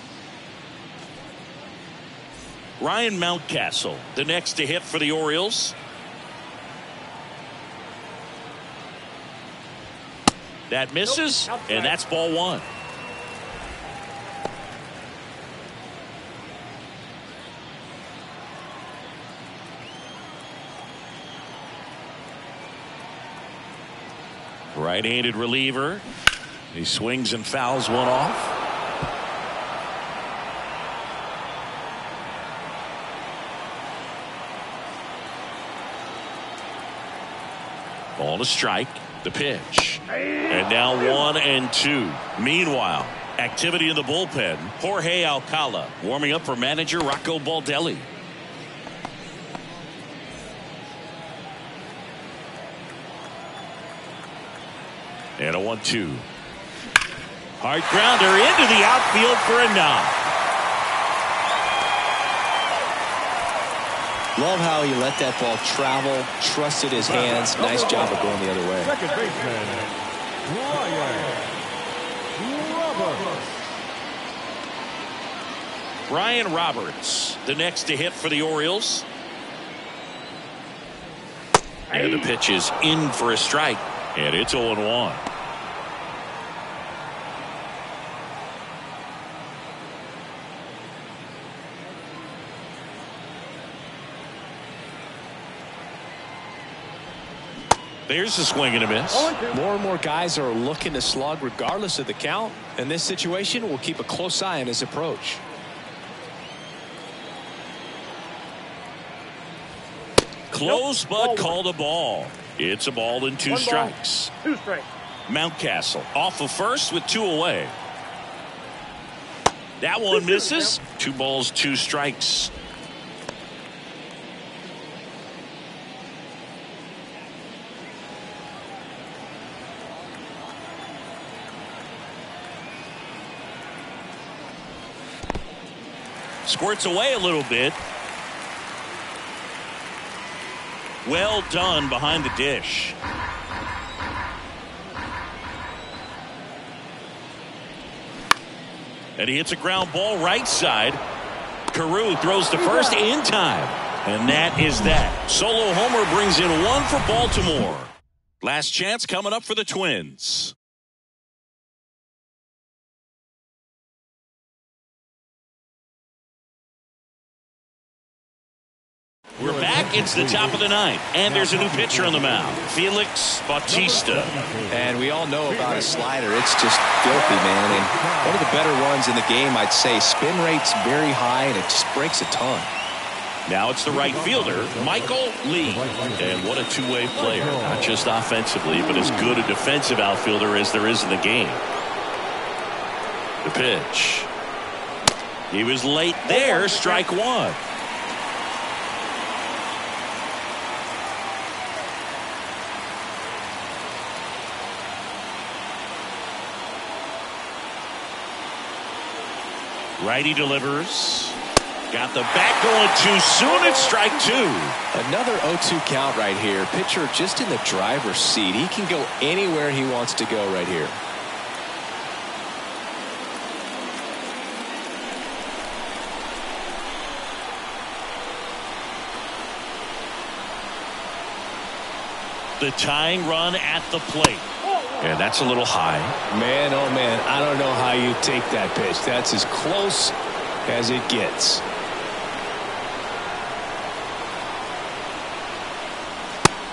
Ryan Mountcastle, the next to hit for the Orioles. That misses, and that's ball 1. Right-handed reliever. He swings and fouls one off. Ball to strike. The pitch. And now 1-2. Meanwhile, activity in the bullpen. Jorge Alcala warming up for manager Rocco Baldelli. And a 1-2. Hard grounder into the outfield for a knock. Love how he let that ball travel, trusted his hands. Nice job of going the other way. Second baseman, Ryan Roberts, the next to hit for the Orioles. And the pitch is in for a strike. And it's 0-1. There's a swing and a miss. More and more guys are looking to slug regardless of the count. In this situation, we'll keep a close eye on his approach. Close, but called a ball. It's a ball and 2 strikes. 2 strikes. Mountcastle off of first with 2 away. That one misses. 2 balls, 2 strikes. Squirts away a little bit. Well done behind the dish. And he hits a ground ball right side. Carew throws to first in time. And that is that. Solo homer brings in 1 for Baltimore. Last chance coming up for the Twins. We're back. It's the top of the 9th. And there's a new pitcher on the mound. Felix Bautista. And we all know about his slider. It's just filthy, man. And one of the better ones in the game, I'd say. Spin rate's very high, and it just breaks a ton. Now it's the right fielder, Michael Lee. And what a two-way player. Not just offensively, but as good a defensive outfielder as there is in the game. The pitch. He was late there. Strike 1. Righty delivers. Got the bat going too soon. It's strike 2. Another 0-2 count right here. Pitcher just in the driver's seat. He can go anywhere he wants to go right here. The tying run at the plate. And that's a little high. Man, oh man, I don't know how you take that pitch. That's as close as it gets.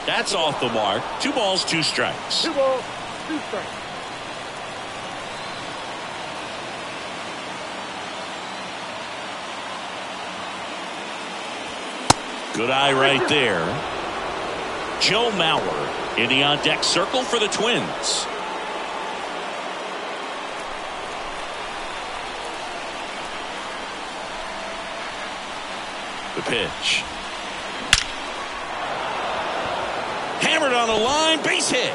That's off the mark. 2 balls, 2 strikes. 2 balls, 2 strikes. Good eye right there. Joe Mauer in the on-deck circle for the Twins. The pitch. Hammered on the line, base hit.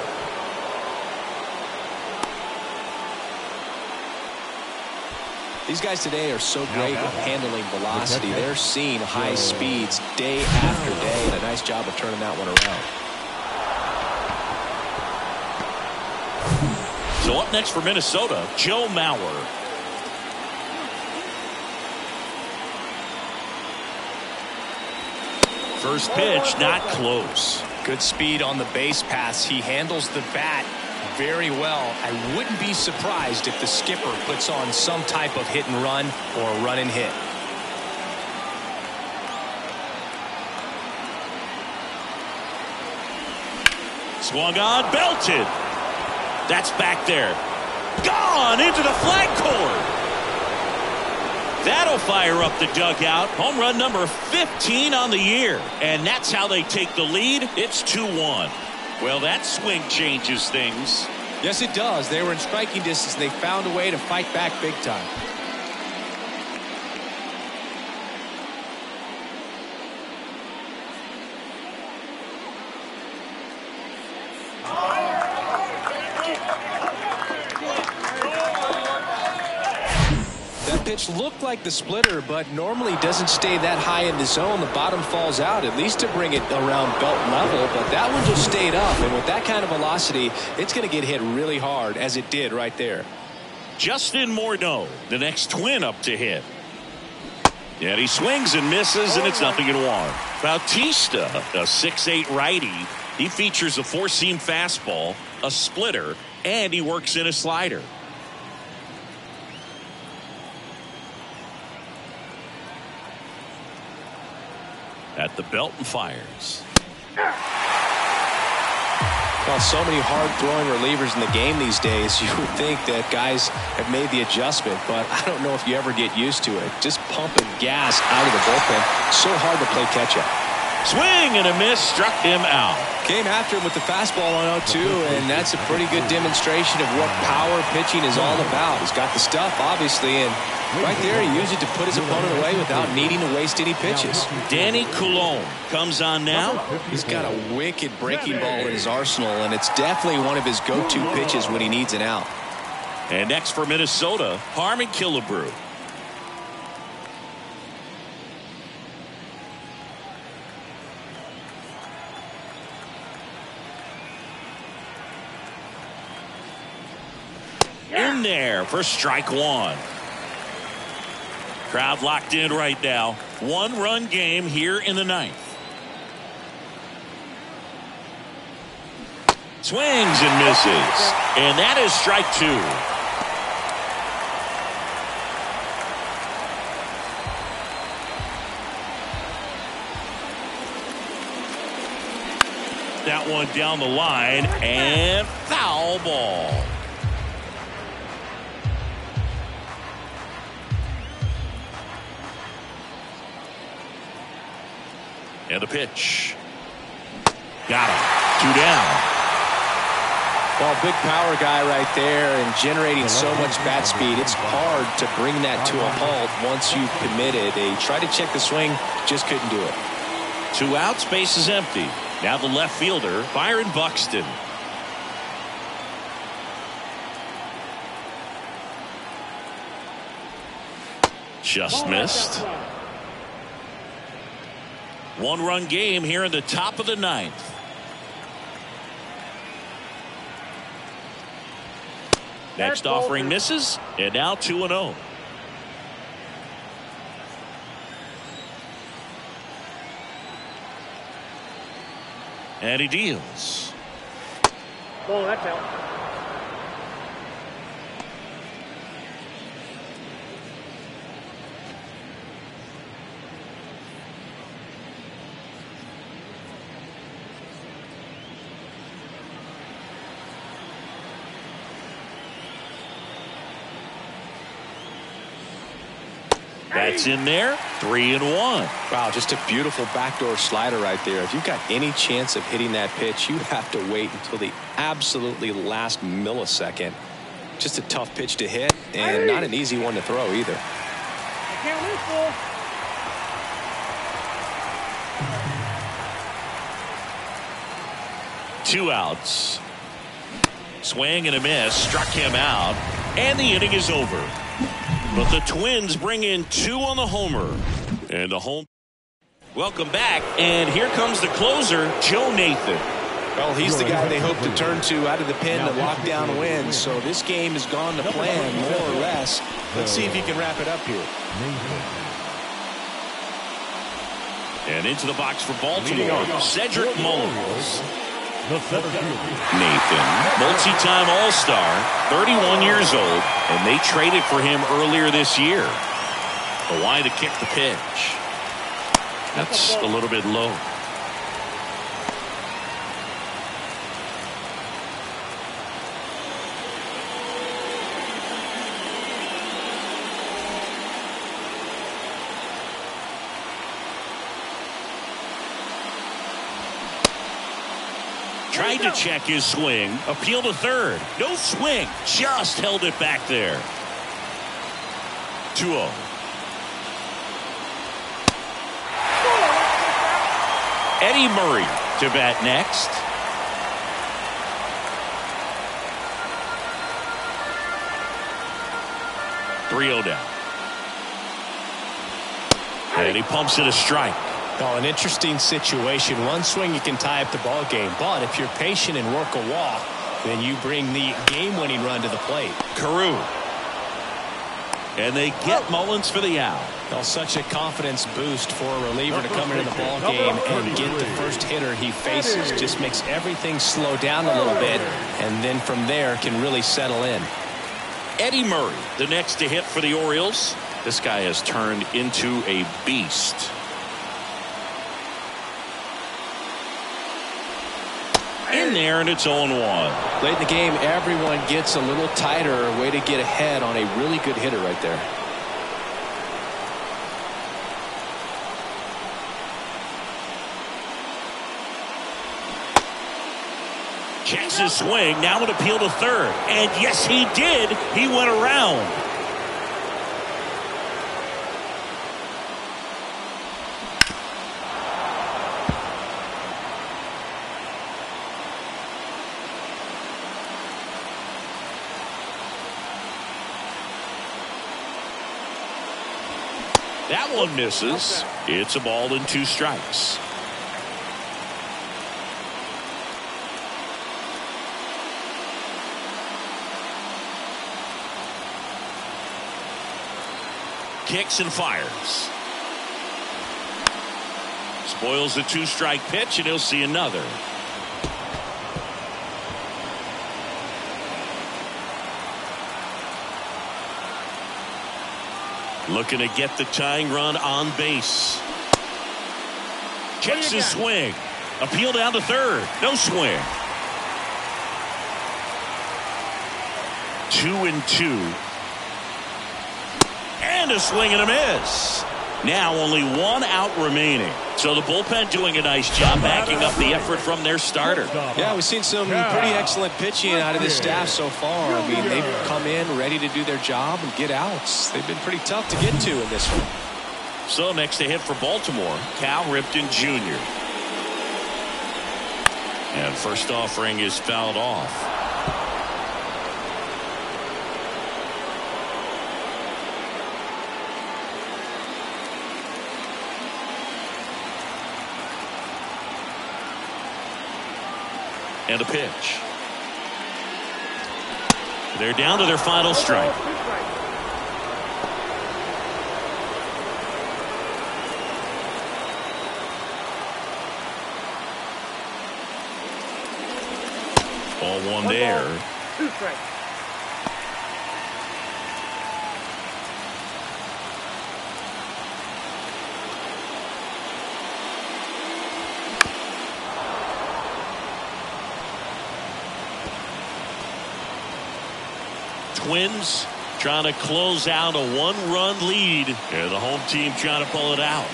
These guys today are so great with handling velocity. They're seeing high speeds day after day, and a nice job of turning that one around. So up next for Minnesota, Joe Mauer. First pitch, not close. Good speed on the base pass. He handles the bat very well. I wouldn't be surprised if the skipper puts on some type of hit and run or run and hit. Swung on, belted. That's back there. Gone into the flagpole. That'll fire up the dugout. Home run number 15 on the year. And that's how they take the lead. It's 2-1. Well, that swing changes things. Yes, it does. They were in striking distance. They found a way to fight back big time. Pitch looked like the splitter, but normally doesn't stay that high in the zone. The bottom falls out, at least to bring it around belt level, but that one just stayed up, and with that kind of velocity, it's going to get hit really hard, as it did right there. Justin Morneau, the next Twin up to hit. And he swings and misses, and it's 0-1. Bautista, a 6'8" righty. He features a 4-seam fastball, a splitter, and he works in a slider. At the belt and fires. Well, so many hard-throwing relievers in the game these days, you would think that guys have made the adjustment, but I don't know if you ever get used to it. Just pumping gas out of the bullpen, so hard to play catch-up. Swing and a miss, struck him out. Came after him with the fastball on 0-2, and that's a pretty good demonstration of what power pitching is all about. He's got the stuff, obviously, and right there he used it to put his opponent away without needing to waste any pitches. Danny Coulombe comes on now. He's got a wicked breaking ball in his arsenal, and it's definitely one of his go-to pitches when he needs an out. And next for Minnesota, Harmon Killebrew. In there for strike one. Crowd locked in right now. One-run game here in the ninth. Swings and misses. And that is strike two. That one down the line and foul ball. And the pitch. Got him. 2 down. Well, big power guy right there and generating so much bat speed. It's hard to bring that to a halt once you've committed. They tried to check the swing, just couldn't do it. 2 outs, base is empty. Now the left fielder, Byron Buxton. Just missed. 1-run game here in the top of the ninth. Next offering misses, and now 2-0. And he deals. Oh, that's out. That's in there. 3-1. Wow, just a beautiful backdoor slider right there. If you've got any chance of hitting that pitch, you have to wait until the absolutely last millisecond. Just a tough pitch to hit and not an easy one to throw either. I can't lose, fool. Two outs. Swing and a miss. Struck him out. And the inning is over. But the Twins bring in 2 on the homer. And the home. Welcome back. And here comes the closer, Joe Nathan. Well, he's the guy they hope to turn to out of the pen to lock down wins. So this game has gone to plan, more or less. Let's see if he can wrap it up here. And into the box for Baltimore, Cedric Mullins. Nathan, multi-time All-Star, 31 years old, and they traded for him earlier this year. The why to kick the pitch. That's a little bit low. Tried to check his swing. Appeal to third. No swing. Just held it back there. 2-0. Eddie Murray to bat next. .3-0 down. And he pumps it a strike. Oh, an interesting situation. One swing you can tie up the ball game, but if you're patient and work a walk, then you bring the game-winning run to the plate. Carew. And they get Mullins for the out. Well, such a confidence boost for a reliever to come into the ball game and get the first hitter he faces. Just makes everything slow down a little bit, and then from there can really settle in. Eddie Murray, the next to hit for the Orioles. This guy has turned into a beast. In there, and it's 0-1. Late in the game, everyone gets a little tighter. A way to get ahead on a really good hitter right there. Checks his swing. Now an appeal to third. And yes, he did. He went around. That one misses. It's a ball and 2 strikes. Kicks and fires. Spoils the 2-strike pitch, and he'll see another. Looking to get the tying run on base. Checks his swing. Appeal down to third. No swing. 2-2. And a swing and a miss. Now only 1 out remaining. So the bullpen doing a nice job backing up the effort from their starter. Yeah, we've seen some pretty excellent pitching out of this staff so far. I mean, they've come in ready to do their job and get outs. They've been pretty tough to get to in this one. So next to hit for Baltimore, Cal Ripken Jr. And first offering is fouled off. And a pitch. They're down to their final strike. Ball 1 there. 2 strikes. Twins trying to close out a 1-run lead. And the home team trying to pull it out.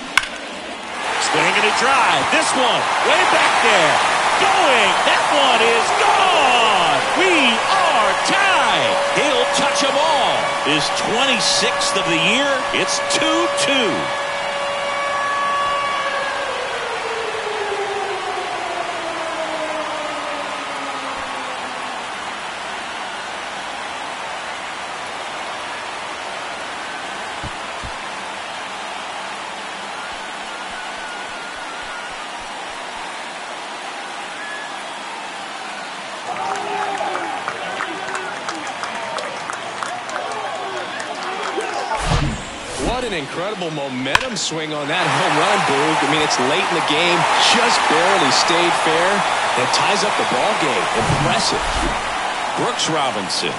Swinging a drive. This one way back there. Going. That one is gone. We are tied. He'll touch them all. His 26th of the year. It's 2-2. What an incredible momentum swing on that home run, Boog. I mean, it's late in the game, just barely stayed fair, and ties up the ball game. Impressive. Brooks Robinson.